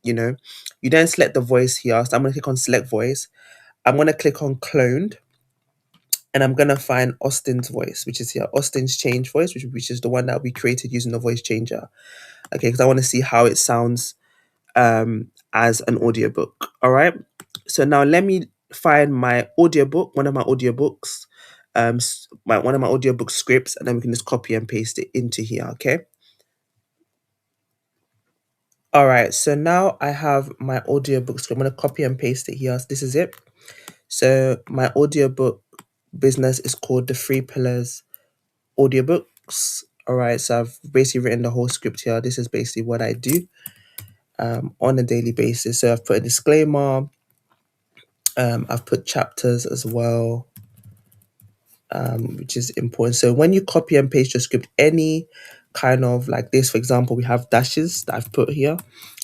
You know, you then select the voice here. So I'm going to click on select voice. I'm going to click on cloned, and I'm going to find Austin's voice, which is here, Austin's change voice, which is the one that we created using the voice changer. Okay, because I want to see how it sounds as an audiobook. All right, so now let me find my audiobook, one of my audiobooks, one of my audiobook scripts, and then we can just copy and paste it into here. Okay. All right, so now I have my audiobook script. I'm going to copy and paste it here. So this is it. So my audiobook business is called the Three Pillars Audiobooks. All right, so I've basically written the whole script here. This is basically what I do on a daily basis. So I've put a disclaimer. I've put chapters as well, which is important. So when you copy and paste your script, any kind of like this, for example, we have dashes that I've put here,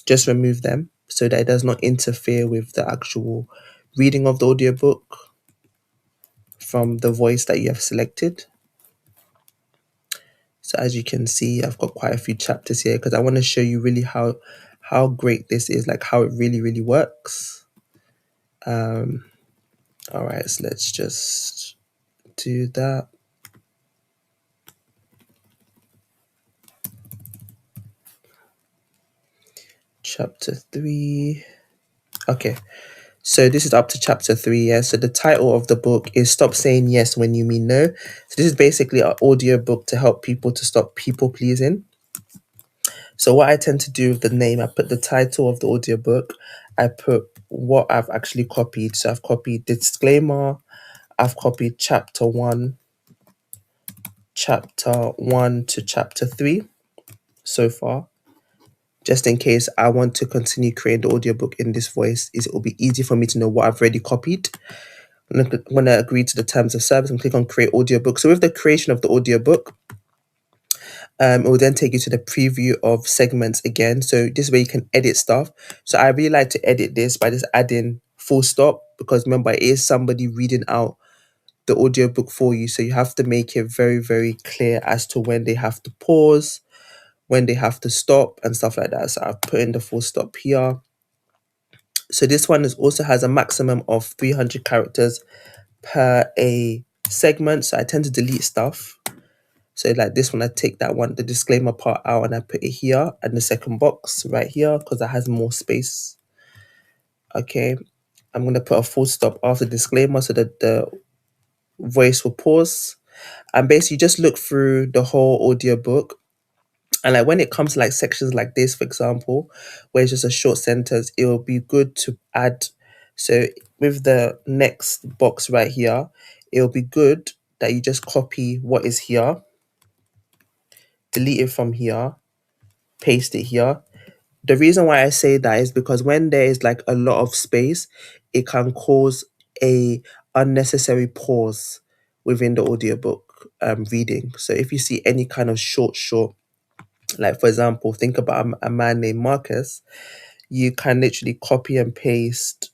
just remove them so that it does not interfere with the actual reading of the audiobook from the voice that you have selected. So as you can see, I've got quite a few chapters here because I want to show you really how great this is, like how it really really works. All right, so let's just do that. Chapter 3. Okay, so this is up to chapter 3. Yeah, so the title of the book is Stop Saying Yes When You Mean No. So this is basically an audio book to help people to stop people pleasing. So what I tend to do with the name, I put the title of the audiobook, I put what I've actually copied. So I've copied the disclaimer, I've copied chapter 1 to chapter 3 so far, just in case I want to continue creating the audiobook in this voice. It will be easy for me to know what I've already copied. I'm going to agree to the terms of service and click on create audiobook. So with the creation of the audiobook, it will then take you to the preview of segments again. So this way you can edit stuff. So I really like to edit this by just adding full stop, because remember, it is somebody reading out the audiobook for you. So you have to make it very, very clear as to when they have to pause, when they have to stop and stuff like that. So I've put in the full stop here. So this one also has a maximum of 300 characters per a segment. So I tend to delete stuff. So like this one, I take that one, the disclaimer part out, and I put it here and the second box right here because that has more space. Okay, I'm going to put a full stop after disclaimer so that the voice will pause. And basically just look through the whole audiobook. And like when it comes to like sections like this, for example, where it's just a short sentence, it will be good to add. So with the next box right here, it will be good that you just copy what is here, delete it from here, paste it here. The reason why I say that is because when there is like a lot of space, it can cause a unnecessary pause within the audiobook reading. So if you see any kind of short, like for example, think about a man named Marcus, you can literally copy and paste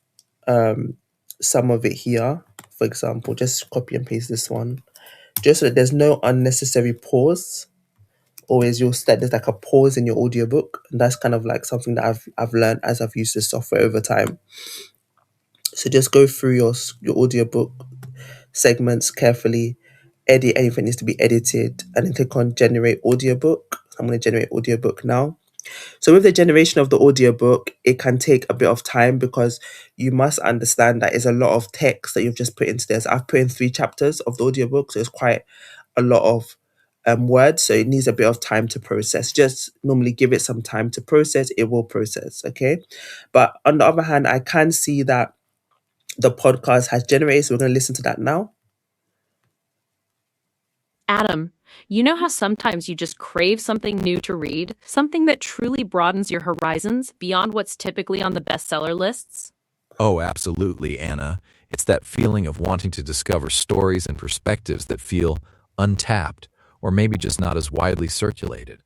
some of it here. For example, just copy and paste this one, just so that there's no unnecessary pause. Always you'll set there's like a pause in your audiobook, and that's kind of like something that I've learned as I've used this software over time. So just go through your audiobook segments carefully, edit anything needs to be edited, and then click on generate audiobook. I'm going to generate audiobook now. So with the generation of the audiobook, it can take a bit of time because you must understand that it's a lot of text that you've just put into this. I've put in 3 chapters of the audiobook, so it's quite a lot of words, so it needs a bit of time to process. Just normally give it some time to process, it will process, okay? But on the other hand, I can see that the podcast has generated, so we're going to listen to that now. Adam, you know how sometimes you just crave something new to read, something that truly broadens your horizons beyond what's typically on the bestseller lists? Oh, absolutely, Anna. It's that feeling of wanting to discover stories and perspectives that feel untapped or maybe just not as widely circulated.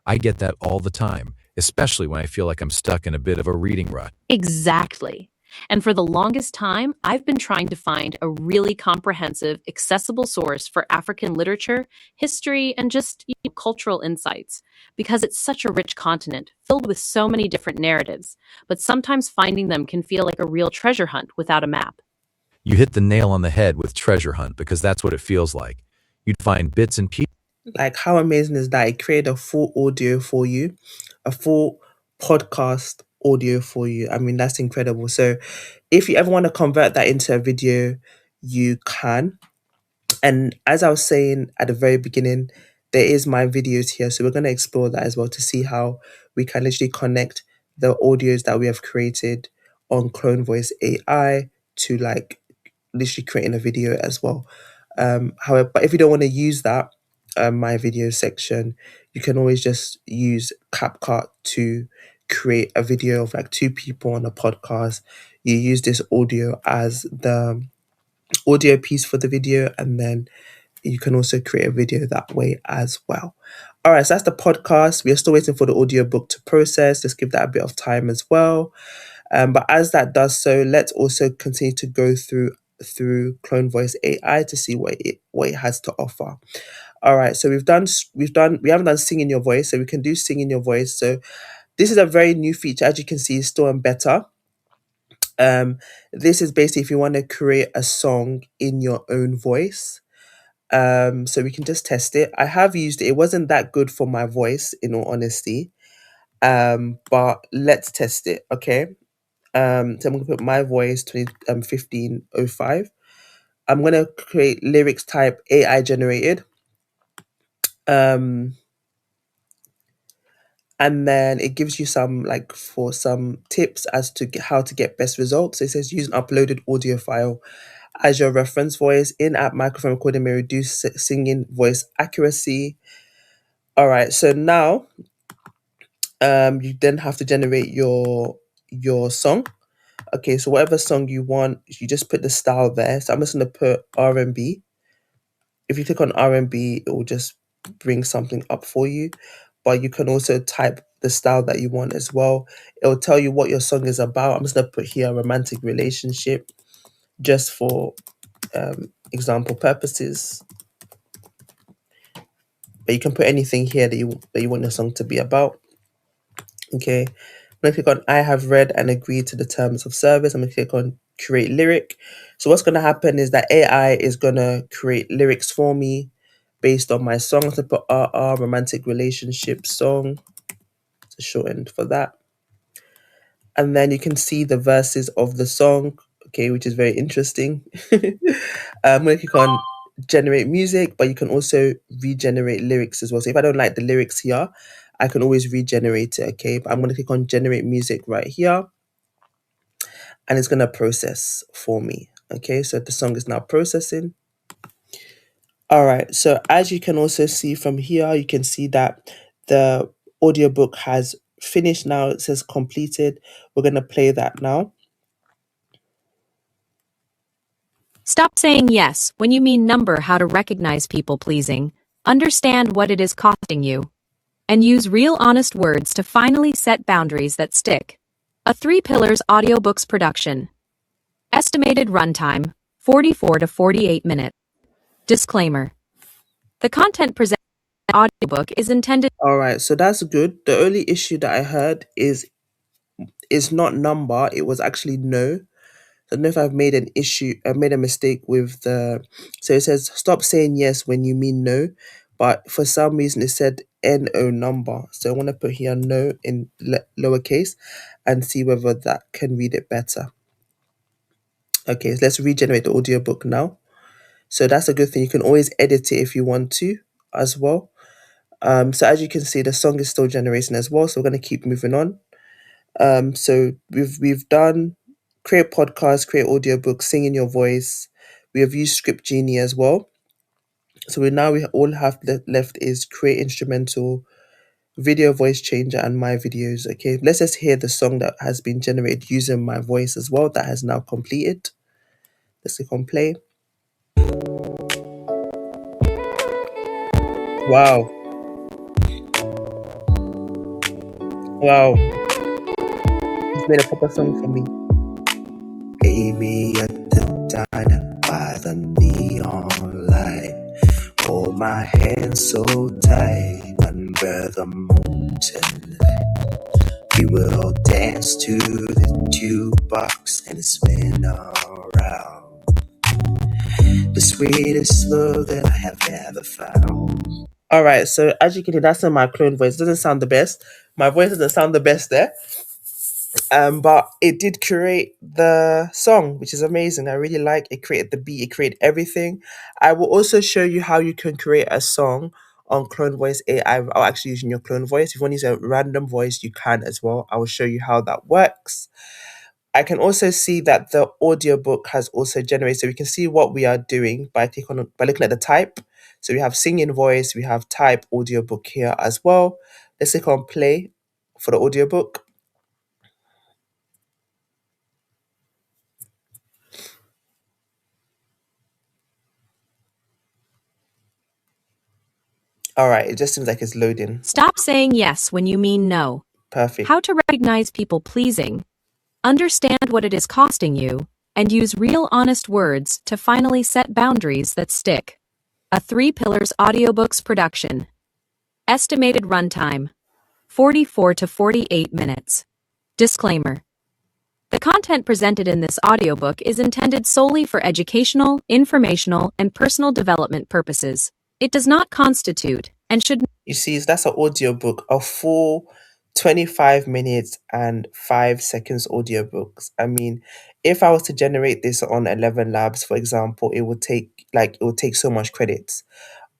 I get that all the time, especially when I feel like I'm stuck in a bit of a reading rut. Exactly. And for the longest time, I've been trying to find a really comprehensive, accessible source for African literature, history, and just cultural insights, because it's such a rich continent filled with so many different narratives. But sometimes finding them can feel like a real treasure hunt without a map. You hit the nail on the head with Treasure Hunt because that's what it feels like. You'd find bits and pieces. Like, how amazing is that? It created a full audio for you, a full podcast audio for you. I mean, that's incredible. So, if you ever want to convert that into a video, you can. And as I was saying at the very beginning, there is my videos here. So, we're going to explore that as well to see how we can literally connect the audios that we have created on CloneVoice AI to like literally creating a video as well. However, but if you don't want to use that, my video section, you can always just use CapCut to create a video of like 2 people on a podcast. You use this audio as the audio piece for the video, and then you can also create a video that way as well. All right, so that's the podcast. We are still waiting for the audiobook to process. Let's give that a bit of time as well. But as that does so, let's also continue to go through CloneVoice AI to see what it has to offer. All right, so we haven't done sing in your voice, so we can do sing in your voice. So this is a very new feature, as you can see, it's still in beta. This is basically if you want to create a song in your own voice. So we can just test it. I have used it. It wasn't that good for my voice, in all honesty. But let's test it, okay? So I'm gonna put my voice 1505. I'm gonna create lyrics type AI generated. Um, and then it gives you some like for some tips as to how to get best results. So it says use an uploaded audio file as your reference voice. In-app microphone recording may reduce singing voice accuracy. All right, so now you then have to generate your song. Okay, so whatever song you want, you just put the style there. So I'm just gonna put R&B. If you click on R&B, it will just bring something up for you. But you can also type the style that you want as well. It will tell you what your song is about. I'm just gonna put here romantic relationship, just for example purposes. But you can put anything here that you want your song to be about. Okay. I'm going to click on I have read and agreed to the terms of service. I'm going to click on create lyric. So what's going to happen is that AI is going to create lyrics for me based on my song. I'm going to put RR romantic relationship song. It's a shortened for that. And then you can see the verses of the song, okay, which is very interesting. I'm going to click on generate music, but you can also regenerate lyrics as well. So if I don't like the lyrics here, I can always regenerate it, okay? But I'm going to click on generate music right here, and it's going to process for me, okay? So the song is now processing. All right, so as you can also see from here, you can see that the audiobook has finished now. It says completed. We're going to play that now. Stop saying yes when you mean number how to recognize people pleasing. Understand what it is costing you. And use real honest words to finally set boundaries that stick. A Three Pillars Audiobooks production. Estimated runtime 44 to 48 minutes. Disclaimer. The content presented in the audiobook is intended. All right, so that's good. The only issue that I heard is not number, it was actually no. I don't know if I've made an issue, I made a mistake with the, so it says stop saying yes when you mean no, but for some reason it said no number. So I want to put here no in lowercase and see whether that can read it better. Okay, so let's regenerate the audiobook now. So that's a good thing. You can always edit it if you want to as well. So as you can see, the song is still generating as well. So we're going to keep moving on. So we've done create podcasts, create audiobooks, sing in your voice. We have used Script Genie as well. So we all have left is create instrumental, video voice changer, and my videos. Okay, let's just hear the song that has been generated using my voice as well. That has now completed. Let's click on play. Wow, wow, he's made a proper song for me. Amy at the diner by the neon light. Hold my hand so tight under the mountain light. We will all dance to the jukebox and spin around. The sweetest love that I have ever found. All right, so as you can hear, that's in my clone voice. It doesn't sound the best. My voice doesn't sound the best there. But it did create the song, which is amazing. I really like it. Created the beat, it created everything. I will also show you how you can create a song on CloneVoice AI without actually using your clone voice. If you want to use a random voice, you can as well. I will show you how that works. I can also see that the audiobook has also generated, so we can see what we are doing by looking at the type. So we have singing voice, we have type audiobook here as well. Let's click on play for the audiobook. All right, it just seems like it's loading. Stop saying yes when you mean no. Perfect. How to recognize people pleasing. Understand what it is costing you, and use real honest words to finally set boundaries that stick. A Three Pillars Audiobooks production. Estimated runtime 44 to 48 minutes. Disclaimer. The content presented in this audiobook is intended solely for educational, informational, and personal development purposes. It does not constitute and should. You see, that's an audiobook, a full 25 minutes and 5 seconds audiobooks. I mean, if I was to generate this on ElevenLabs, for example, it would take so much credits.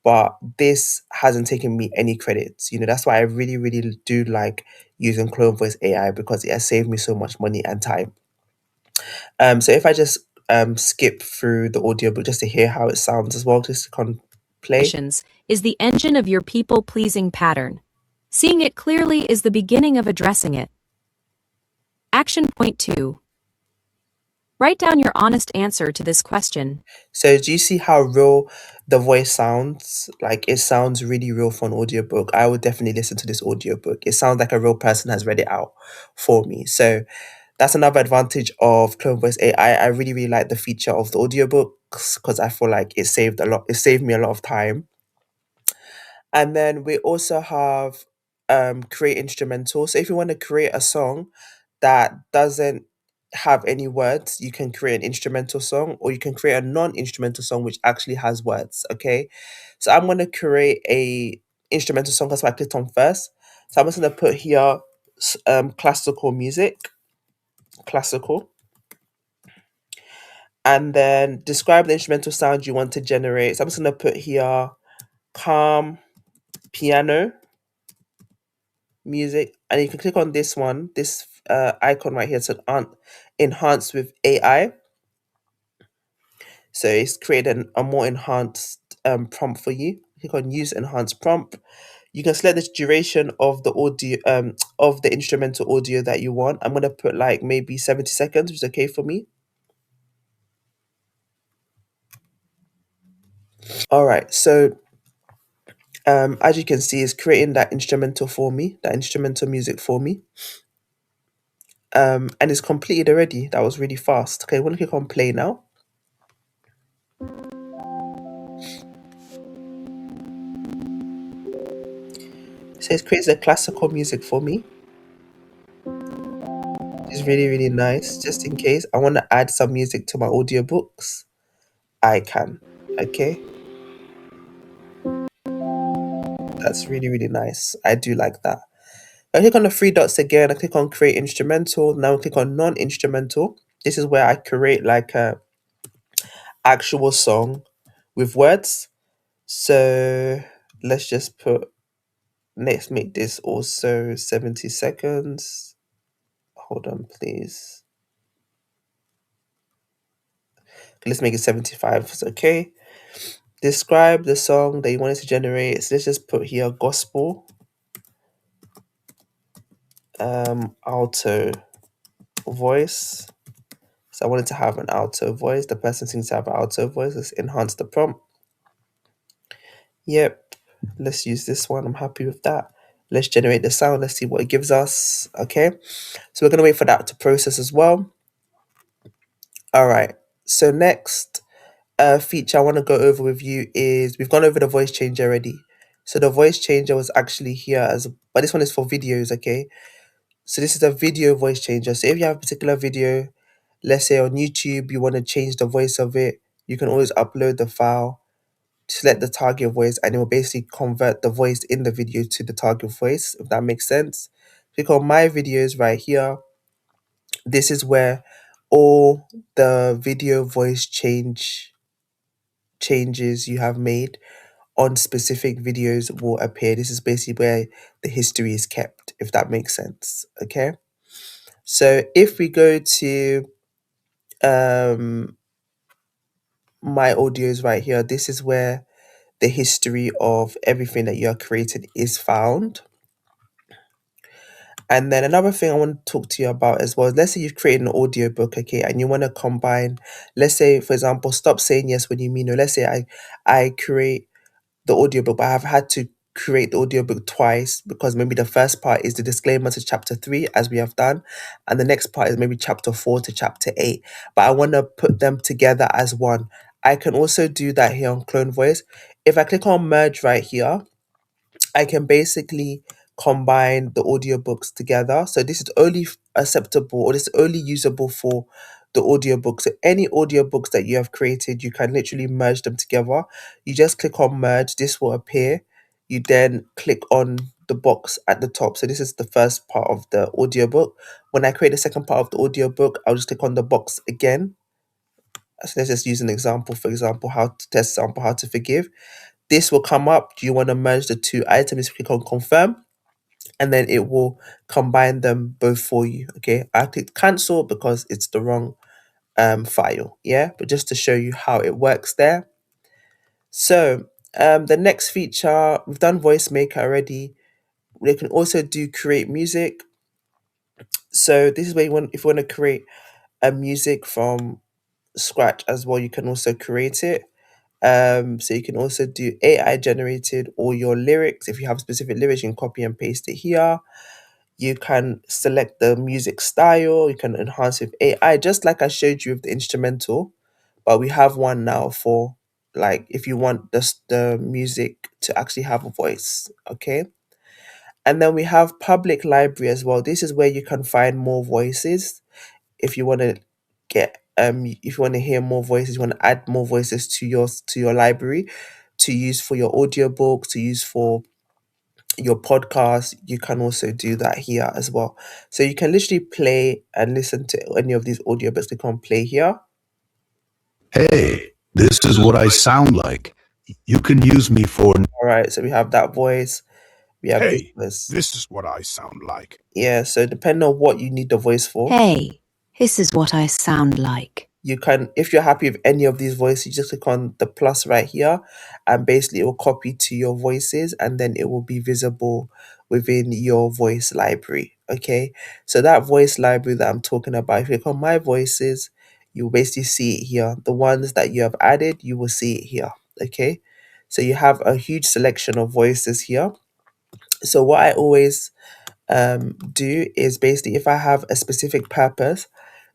But this hasn't taken me any credits. That's why I really, really do like using CloneVoice AI, because it has saved me so much money and time. So if I just skip through the audiobook just to hear how it sounds as well, just to play. Is the engine of your people-pleasing pattern. Seeing it clearly is the beginning of addressing it. Action point 2. Write down your honest answer to this question. So do you see how real the voice sounds? Like, it sounds really real for an audiobook. I would definitely listen to this audiobook. It sounds like a real person has read it out for me. So that's another advantage of CloneVoice AI. I really, really like the feature of the audiobooks because I feel like it saved me a lot of time. And then we also have create instrumental. So if you want to create a song that doesn't have any words, you can create an instrumental song, or you can create a non-instrumental song which actually has words. Okay. So I'm gonna create a instrumental song. That's what I clicked on first. So I'm just gonna put here classical music. Classical. And then describe the instrumental sound you want to generate. So I'm just going to put here calm piano music. And you can click on this one, this icon right here to enhance with AI. So it's created a more enhanced prompt for you. Click on use enhanced prompt. You can select the duration of the audio, of the instrumental audio that you want. I'm gonna put like maybe 70 seconds, which is okay for me. All right, so as you can see, it's creating that instrumental for me, that instrumental music for me. And it's completed already. That was really fast. Okay, I'm gonna click on play now. So it creates the classical music for me. It's really, really nice. Just in case I want to add some music to my audiobooks, I can. Okay, that's really, really nice. I do like that. I click on the three dots again. I click on create instrumental. Now I click on non-instrumental. This is where I create like a actual song with words. So let's just let's make this also 70 seconds. Hold on, please. Let's make it 75. It's okay. Describe the song that you wanted to generate. So let's just put here gospel, alto voice. So I wanted to have an alto voice. The person seems to have an alto voice. Let's enhance the prompt. Yep. Let's use this one. I'm happy with that. Let's generate the sound. Let's see what it gives us. Okay. So we're going to wait for that to process as well. All right. So next feature I want to go over with you is we've gone over the voice changer already. So the voice changer was actually here but this one is for videos. Okay. So this is a video voice changer. So if you have a particular video, let's say on YouTube, you want to change the voice of it, you can always upload the file, select the target voice, and it will basically convert the voice in the video to the target voice, if that makes sense. Click on my videos right here. This is where all the video voice changes you have made on specific videos will appear. This is basically where the history is kept, if that makes sense. Okay. So if we go to um my audios right here, this is where the history of everything that you are creating is found. And then another thing I want to talk to you about as well is, let's say you've created an audiobook, okay, and you want to combine, let's say, for example, stop saying yes when you mean no. Let's say I create the audiobook, but I've had to create the audiobook twice because maybe the first part is the disclaimer to chapter 3, as we have done, and the next part is maybe chapter 4 to chapter 8. But I want to put them together as one. I can also do that here on Clone Voice. If I click on merge right here, I can basically combine the audiobooks together. So this is only acceptable, or this is only usable for the audiobooks. So any audiobooks that you have created, you can literally merge them together. You just click on merge, this will appear. You then click on the box at the top. So this is the first part of the audiobook. When I create the second part of the audiobook, I'll just click on the box again. So let's just use an example, for example, how to test sample, how to forgive. This will come up. Do you want to merge the two items? Click on confirm, and then it will combine them both for you. Okay, I clicked cancel because it's the wrong file. Yeah, but just to show you how it works there. So the next feature, we've done voice maker already. We can also do create music. So this is where you want, if you want to create a music from scratch as well, you can also create it. So you can also do AI generated or your lyrics. If you have specific lyrics, you can copy and paste it here. You can select the music style. You can enhance with AI, just like I showed you with the instrumental. But we have one now for, like, if you want the music to actually have a voice. Okay. And then we have public library as well. This is where you can find more voices. If you want to if you want to hear more voices, you want to add more voices to your library to use for your audiobook, to use for your podcast, you can also do that here as well. So you can literally play and listen to any of these audiobooks. Click on play here. Hey, this is what I sound like. You can use me for. All right, so we have that voice. We have this Hey, voice. this is what I sound like. Yeah, so depending on what you need the voice for, Hey, this is what I sound like. you can, if you're happy with any of these voices, you just click on the plus right here, and basically it will copy to your voices, and then it will be visible within your voice library. Okay, so that voice library that I'm talking about, if you click on my voices, you will basically see it here. The ones that you have added, you will see it here. Okay, so you have a huge selection of voices here. So what I always do is basically, if I have a specific purpose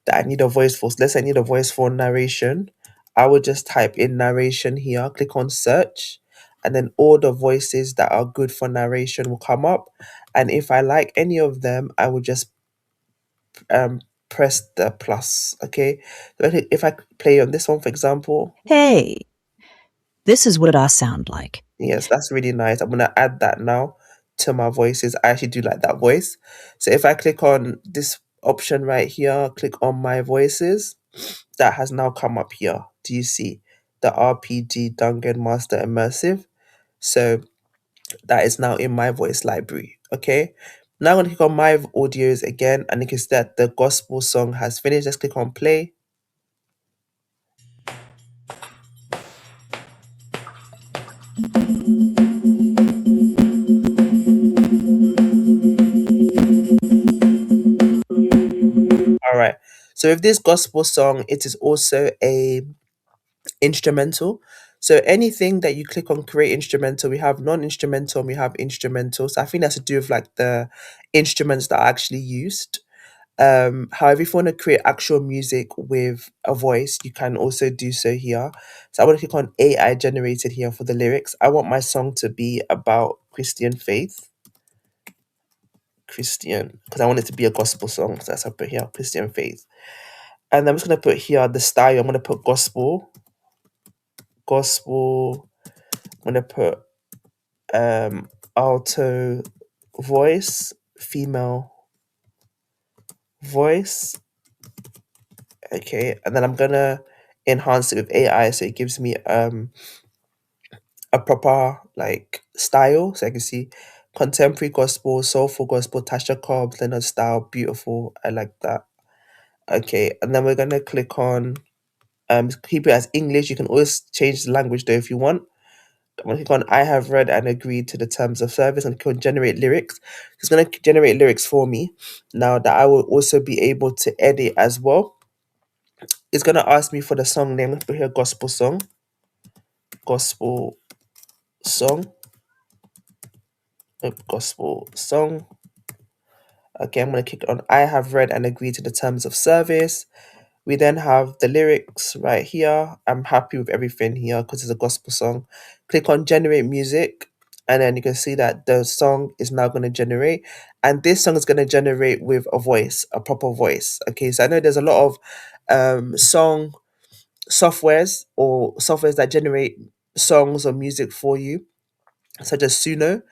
that I need a voice for, so let's say I need a voice for narration, I would just type in narration here, click on search, and then all the voices that are good for narration will come up. And if I like any of them, I would just um, press the plus. Okay, so if I play on this one, for example, Hey, this is what I sound like. yes, that's really nice. I'm gonna add that now to my voices. I actually do like that voice. So if I click on this option right here, click on my voices, that has now come up here. Do you see the RPG Dungeon Master Immersive? So that is now in my voice library. Okay. Now I'm gonna click on my audios again, and you can see that the gospel song has finished. Let's click on play. All right. So with this gospel song, it is also a instrumental. So anything that you click on create instrumental, we have non-instrumental and we have instrumental. So I think that's to do with like the instruments that are actually used. However, if you want to create actual music with a voice, you can also do so here. So I want to click on AI generated here for the lyrics. I want my song to be about Christian faith. Christian, because I want it to be a gospel song. So that's what I put here, Christian faith. And I'm just gonna put here the style. I'm gonna put gospel. I'm gonna put alto voice, female voice. Okay, and then I'm gonna enhance it with AI so it gives me a proper like style. So I can see contemporary gospel, soulful gospel, Tasha Cobbs, Leonard style, beautiful. I like that. Okay, and then we're gonna click on keep it as English. You can always change the language though if you want. I'm gonna click on I have read and agreed to the terms of service and click on generate lyrics. It's gonna generate lyrics for me. Now that I will also be able to edit as well. It's gonna ask me for the song name. Let's put here gospel song. Gospel song. Gospel song. Okay, I'm gonna click on I have read and agreed to the terms of service. We then have the lyrics right here. I'm happy with everything here because it's a gospel song. Click on generate music, and then you can see that the song is now going to generate. And this song is going to generate with a voice, a proper voice. Okay, so I know there's a lot of song softwares that generate songs or music for you, such as Suno,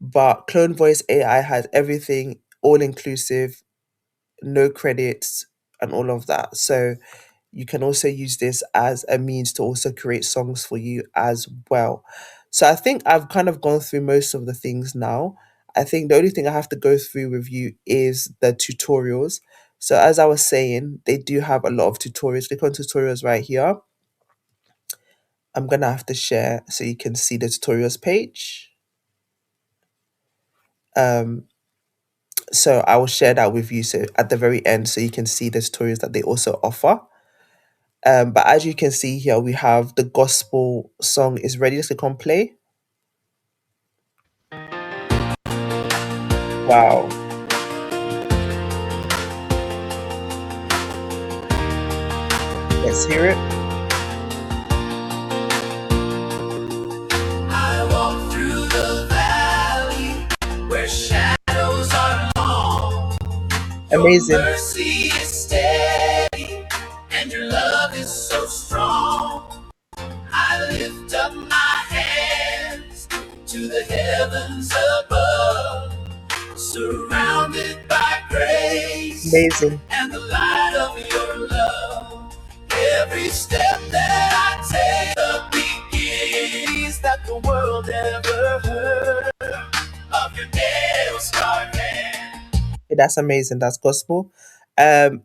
but CloneVoice AI has everything all inclusive, no credits, and all of that. So you can also use this as a means to also create songs for you as well. So I think I've kind of gone through most of the things now. I think the only thing I have to go through with you is the tutorials. So as I was saying, they do have a lot of tutorials. Click on tutorials right here. I'm gonna have to share so you can see the tutorials page. So I will share that with you so at the very end so you can see the tutorials that they also offer. But as you can see here, we have the gospel song is ready. Let's click on play. Wow. Let's hear it. I walk through the valley where shadows are long. Your Amazing. mercy is steady and your love is so strong. I lift up my hands to the heavens above, surrounded by grace Amazing. and the light of your love. Every step that That's amazing. That's gospel.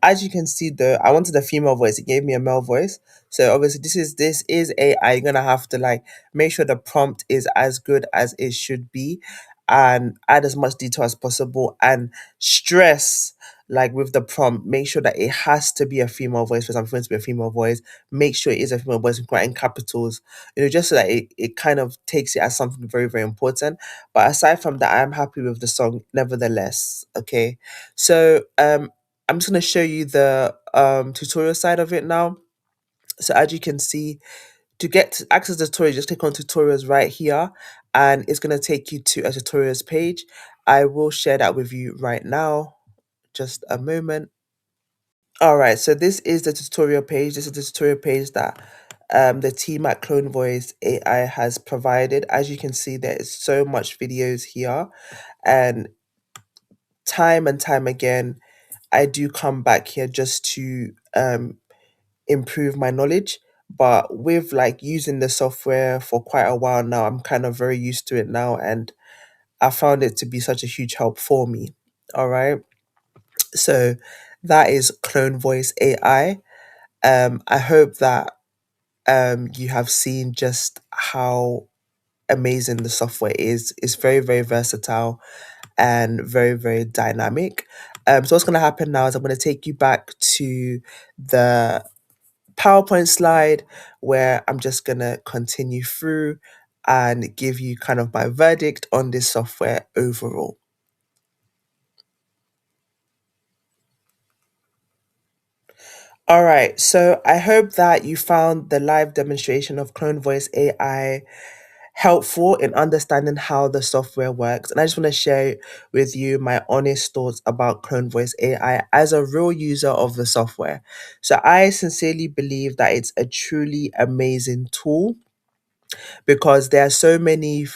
As you can see though, I wanted a female voice. It gave me a male voice. So obviously this is AI. You're gonna have to like make sure the prompt is as good as it should be and add as much detail as possible and stress like with the prompt, make sure that it has to be a female voice for something to be a female voice. Make sure it is a female voice and write in capitals, just so that it kind of takes it as something very, very important. But aside from that, I'm happy with the song nevertheless. Okay. So I'm just gonna show you the tutorial side of it now. So as you can see, to get to access the tutorial, just click on tutorials right here and it's gonna take you to a tutorials page. I will share that with you right now. Just a moment. All right, so this is the tutorial page. This is the tutorial page that the team at CloneVoice AI has provided. As you can see, there is so much videos here, and time again, I do come back here just to improve my knowledge. But with like using the software for quite a while now, I'm kind of very used to it now, and I found it to be such a huge help for me. All right, so that is CloneVoice AI. I hope that you have seen just how amazing the software is. It's very, very versatile and very, very dynamic. So what's going to happen now is I'm going to take you back to the PowerPoint slide where I'm just going to continue through and give you kind of my verdict on this software overall. All right, so I hope that you found the live demonstration of CloneVoice AI helpful in understanding how the software works. And I just want to share with you my honest thoughts about CloneVoice AI as a real user of the software. So I sincerely believe that it's a truly amazing tool because there are so many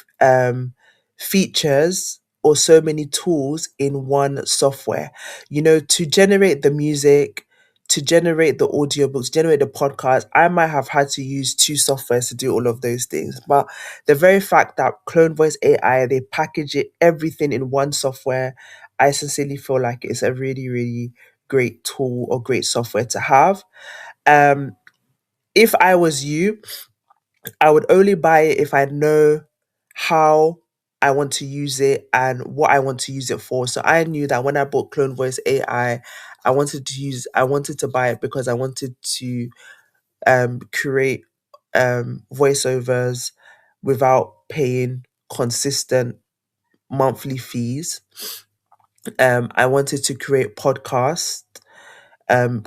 features or so many tools in one software. To generate the music, to generate the audiobooks, generate the podcast, I might have had to use two softwares to do all of those things. But the very fact that Clone Voice AI, they package it everything in one software, I sincerely feel like it's a really, really great tool or great software to have. Um, if I was you, I would only buy it if I know how I want to use it and what I want to use it for. So I knew that when I bought Clone Voice AI, I wanted to buy it because I wanted to create voiceovers without paying consistent monthly fees. I wanted to create podcasts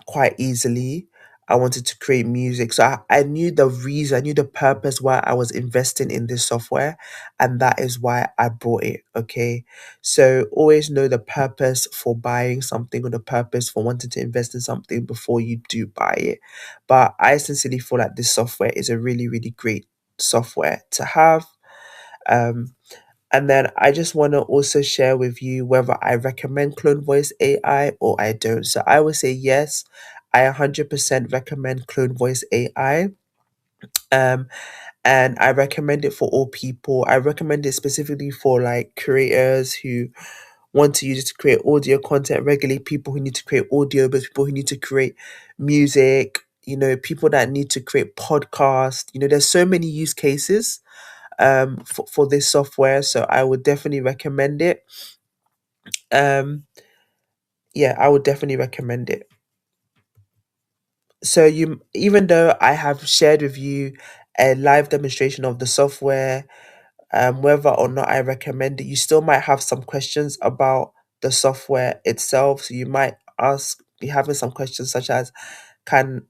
quite easily. I wanted to create music. So I knew the reason, I knew the purpose why I was investing in this software. And that is why I bought it. Okay. So always know the purpose for buying something or the purpose for wanting to invest in something before you do buy it. But I sincerely feel like this software is a really, really great software to have. Um, and then I just want to also share with you whether I recommend Clone Voice AI or I don't. So I would say yes, I 100% recommend Clone Voice AI. Um, and I recommend it for all people. I recommend it specifically for like creators who want to use it to create audio content regularly, people who need to create audio, but people who need to create music, people that need to create podcasts. There's so many use cases for this software, so I would definitely recommend it. Yeah, I would definitely recommend it. So even though I have shared with you a live demonstration of the software, whether or not I recommend it, you still might have some questions about the software itself. So you might be having some questions such as, can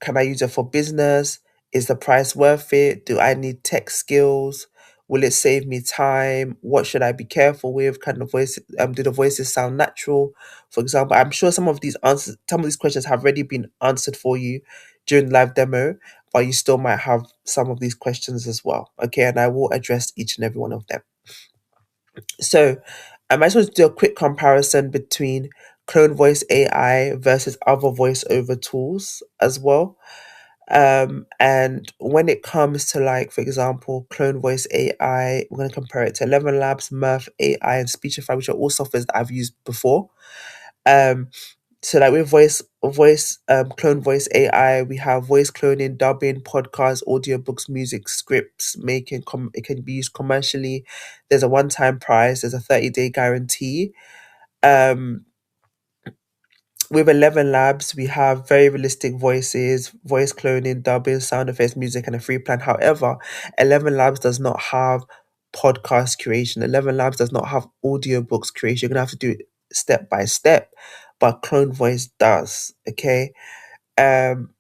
can I use it for business? Is the price worth it? Do I need tech skills? Will it save me time? What should I be careful with? Can the voice do the voices sound natural? For example, I'm sure some of these questions have already been answered for you during live demo, but you still might have some of these questions as well. Okay, and I will address each and every one of them. So I just want to do a quick comparison between Clone Voice AI versus other voiceover tools as well. And when it comes to, like, for example, CloneVoice AI, we're going to compare it to ElevenLabs, Mirth AI, and Speechify, which are all softwares that I've used before. So like with Clone Voice AI, we have voice cloning, dubbing, podcasts, audiobooks, music, scripts, making it can be used commercially. There's a one-time price, there's a 30-day guarantee. Um with ElevenLabs, we have very realistic voices, voice cloning, dubbing, sound effects, music, and a free plan. However, ElevenLabs does not have podcast creation. ElevenLabs does not have audiobooks creation. You're gonna have to do it step by step, but Clone Voice does. Okay. Um,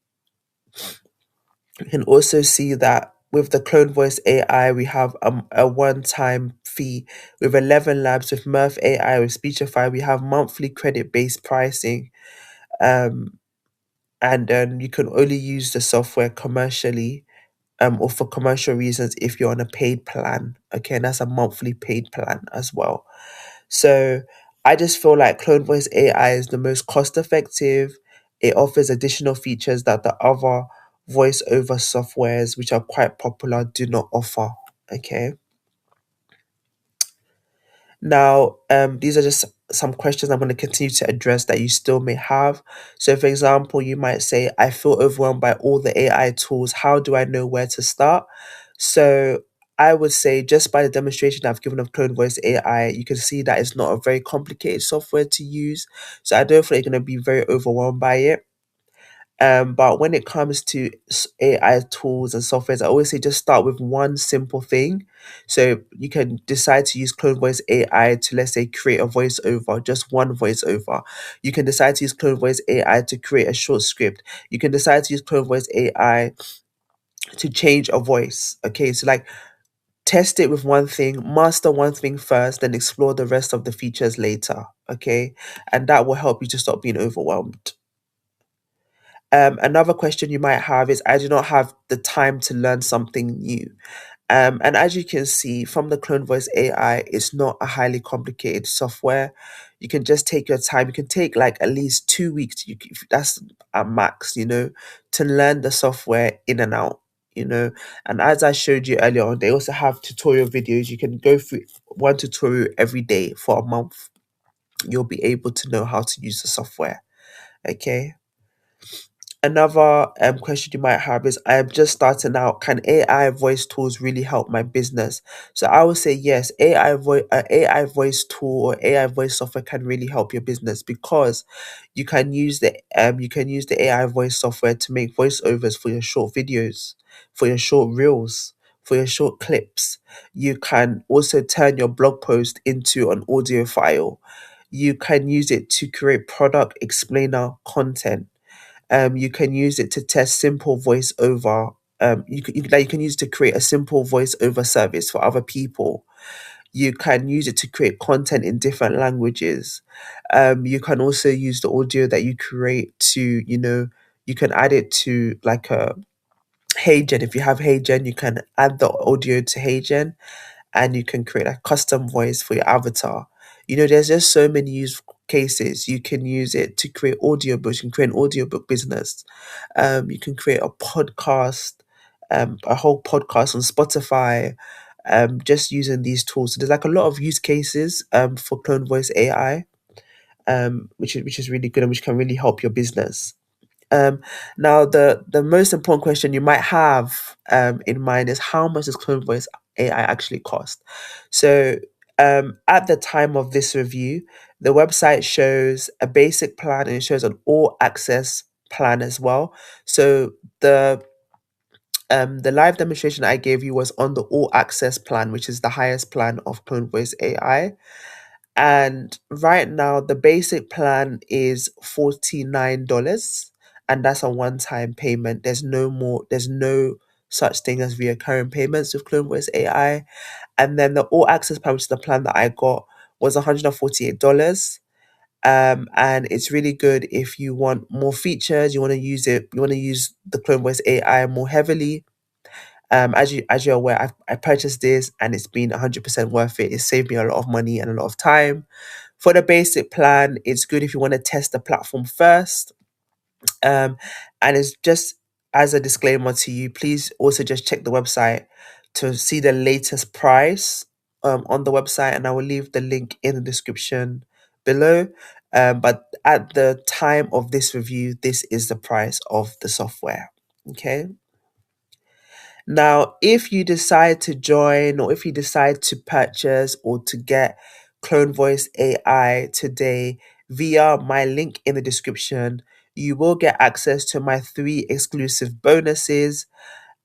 you can also see that with the Clone Voice AI, we have a one-time fee. With ElevenLabs, with Mirth AI, with Speechify, we have monthly credit-based pricing. Um, and then you can only use the software commercially, or for commercial reasons if you're on a paid plan. Okay, and that's a monthly paid plan as well. So I just feel like Clone Voice AI is the most cost effective. It offers additional features that the other voiceover softwares, which are quite popular, do not offer. Okay. Now, these are just some questions I'm going to continue to address that you still may have. So, for example, you might say, I feel overwhelmed by all the AI tools. How do I know where to start? So, I would say just by the demonstration I've given of Clone Voice AI, you can see that it's not a very complicated software to use. So, I don't feel like you're going to be very overwhelmed by it. But when it comes to AI tools and softwares, I always say just start with one simple thing. So you can decide to use Clone Voice AI to, let's say, create a voiceover, just one voiceover. You can decide to use Clone Voice AI to create a short script. You can decide to use Clone Voice AI to change a voice. Okay, so like test it with one thing, master one thing first, then explore the rest of the features later. Okay, and that will help you to stop being overwhelmed. Another question you might have is, I do not have the time to learn something new. And as you can see from the Clone Voice AI, it's not a highly complicated software. You can just take your time. You can take like at least 2 weeks. That's a max, to learn the software in and out. And as I showed you earlier on, they also have tutorial videos. You can go through one tutorial every day for a month. You'll be able to know how to use the software. Okay. Another question you might have is, I am just starting out. Can AI voice tools really help my business? So I would say yes, AI voice tool or AI voice software can really help your business, because you can use the AI voice software to make voiceovers for your short videos, for your short reels, for your short clips. You can also turn your blog post into an audio file. You can use it to create product explainer content. You can use it to test simple voiceover. You can use it to create a simple voiceover service for other people. You can use it to create content in different languages. You can also use the audio that you create to, you can add it to like a HeyGen. If you have HeyGen, you can add the audio to HeyGen, and you can create a custom voice for your avatar. There's just so many use cases. You can use it to create audiobooks. You can create an audiobook business. You can create a podcast, a whole podcast on Spotify, just using these tools. So there's like a lot of use cases for Clone Voice AI, which is really good and which can really help your business. Now, the most important question you might have in mind is, how much does Clone Voice AI actually cost? So, at the time of this review, the website shows a basic plan and it shows an all access plan as well. So the live demonstration I gave you was on the all access plan, which is the highest plan of Clone Voice AI. And right now, the basic plan is $49, and that's a one-time payment. There's no such thing as recurring payments with Clone Voice AI. And then the all access plan, which is the plan that I got, was $148. And it's really good if you want more features, you want to use the Clone Voice AI more heavily. As you're aware, I purchased this and it's been 100% worth it. It saved me a lot of money and a lot of time. For the basic plan, it's good if you want to test the platform first. And it's just as a disclaimer to you, please also just check the website to see the latest price on the website, and I will leave the link in the description below. But at the time of this review, this is the price of the software. Okay. Now, if you decide to join, or if you decide to purchase or to get CloneVoice AI today via my link in the description, you will get access to my 3 exclusive bonuses.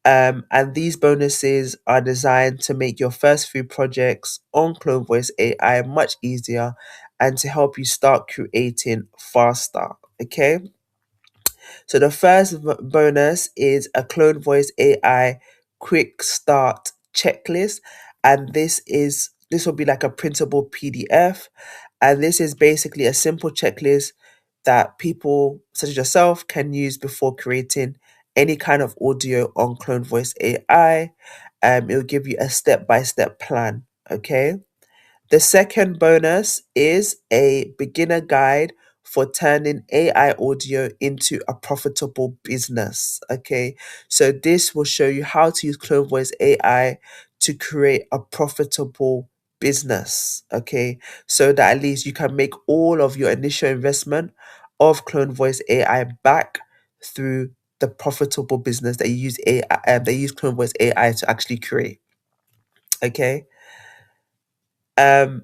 And these bonuses are designed to make your first few projects on CloneVoice AI much easier and to help you start creating faster. Okay. So the first bonus is a CloneVoice AI quick start checklist, and this will be like a printable PDF, and this is basically a simple checklist that people such as yourself can use before creating any kind of audio on CloneVoice AI. It'll give you a step-by-step plan. Okay. The second bonus is a beginner guide for turning AI audio into a profitable business. Okay, so this will show you how to use CloneVoice AI to create a profitable business. Okay, so that at least you can make all of your initial investment of CloneVoice AI back through the profitable business that you use AI, they use CloneVoice AI to actually create. Okay. Um,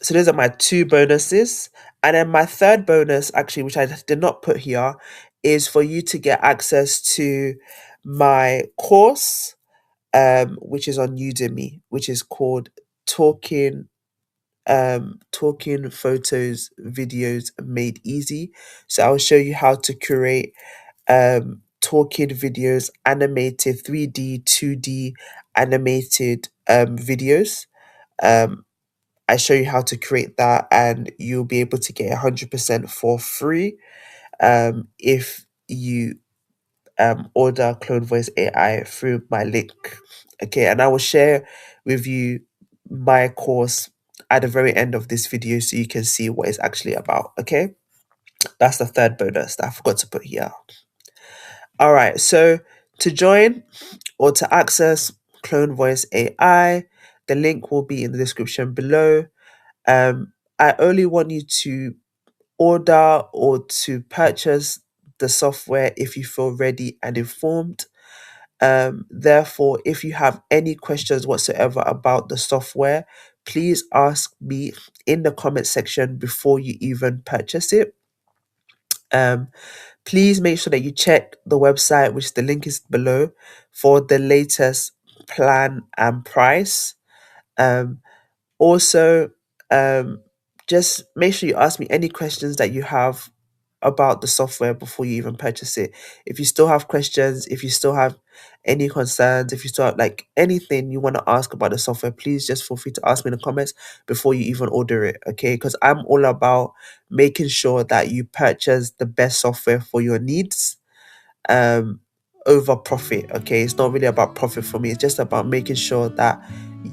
so those are my 2 bonuses. And then my third bonus, actually, which I did not put here, is for you to get access to my course, which is on Udemy, which is called Talking Photos Videos Made Easy. So I'll show you how to create talking videos, animated 3D, 2D animated videos. Um, I show you how to create that, and you'll be able to get 100% for free if you order CloneVoice AI through my link. Okay, and I will share with you my course at the very end of this video so you can see what it's actually about. Okay, that's the third bonus that I forgot to put here. All right, so to join or to access CloneVoice AI, the link will be in the description below. I only want you to order or to purchase the software if you feel ready and informed. Therefore, if you have any questions whatsoever about the software, please ask me in the comment section before you even purchase it. Please make sure that you check the website, which the link is below, for the latest plan and price. Um, Also, just make sure you ask me any questions that you have about the software before you even purchase it. If you still have questions, if you still have any concerns, if you still have like anything you want to ask about the software, please just feel free to ask me in the comments before you even order it. Okay, because I'm all about making sure that you purchase the best software for your needs um over profit. Okay, it's not really about profit for me, it's just about making sure that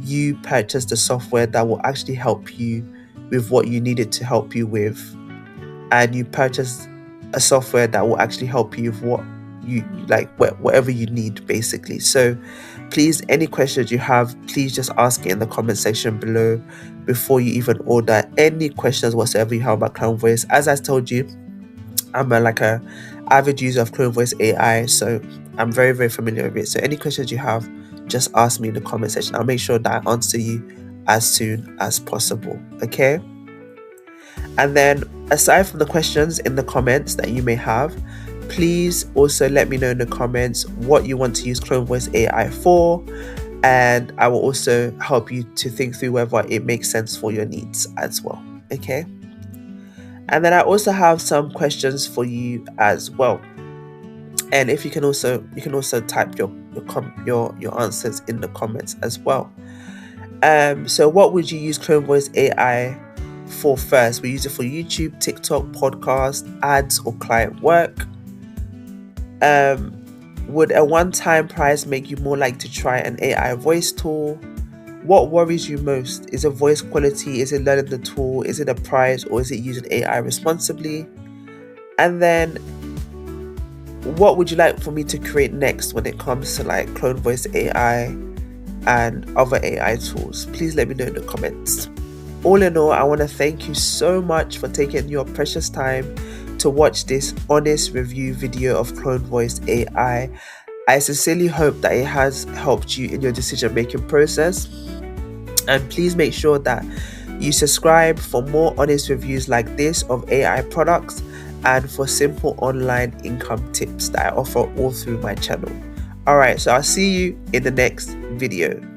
you purchase the software that will actually help you with what you need it to help you with, and you purchase a software that will actually help you with what you like, whatever you need basically. So please, any questions you have, please just ask it in the comment section below before you even order. Any questions whatsoever you have about CloneVoice, as I told you, I'm a avid user of CloneVoice AI, so I'm very, very familiar with it. So any questions you have, just ask me in the comment section. I'll make sure that I answer you as soon as possible. Okay. And then, aside from the questions in the comments that you may have, please also let me know in the comments what you want to use CloneVoice AI for, and I will also help you to think through whether it makes sense for your needs as well. Okay. And then I also have some questions for you as well. And if you can also type your answers in the comments as well. So what would you use CloneVoice AI for first? We use it for YouTube, TikTok, podcast, ads, or client work. Would a one-time price make you more likely to try an AI voice tool? What worries you most? Is it voice quality? Is it learning the tool? Is it the price? Or is it using AI responsibly? And then what would you like for me to create next when it comes to like CloneVoice AI and other AI tools? Please let me know in the comments. All in all, I want to thank you so much for taking your precious time to watch this honest review video of CloneVoice AI. I sincerely hope that it has helped you in your decision making process. And please make sure that you subscribe for more honest reviews like this of AI products and for simple online income tips that I offer all through my channel. Alright, so I'll see you in the next video.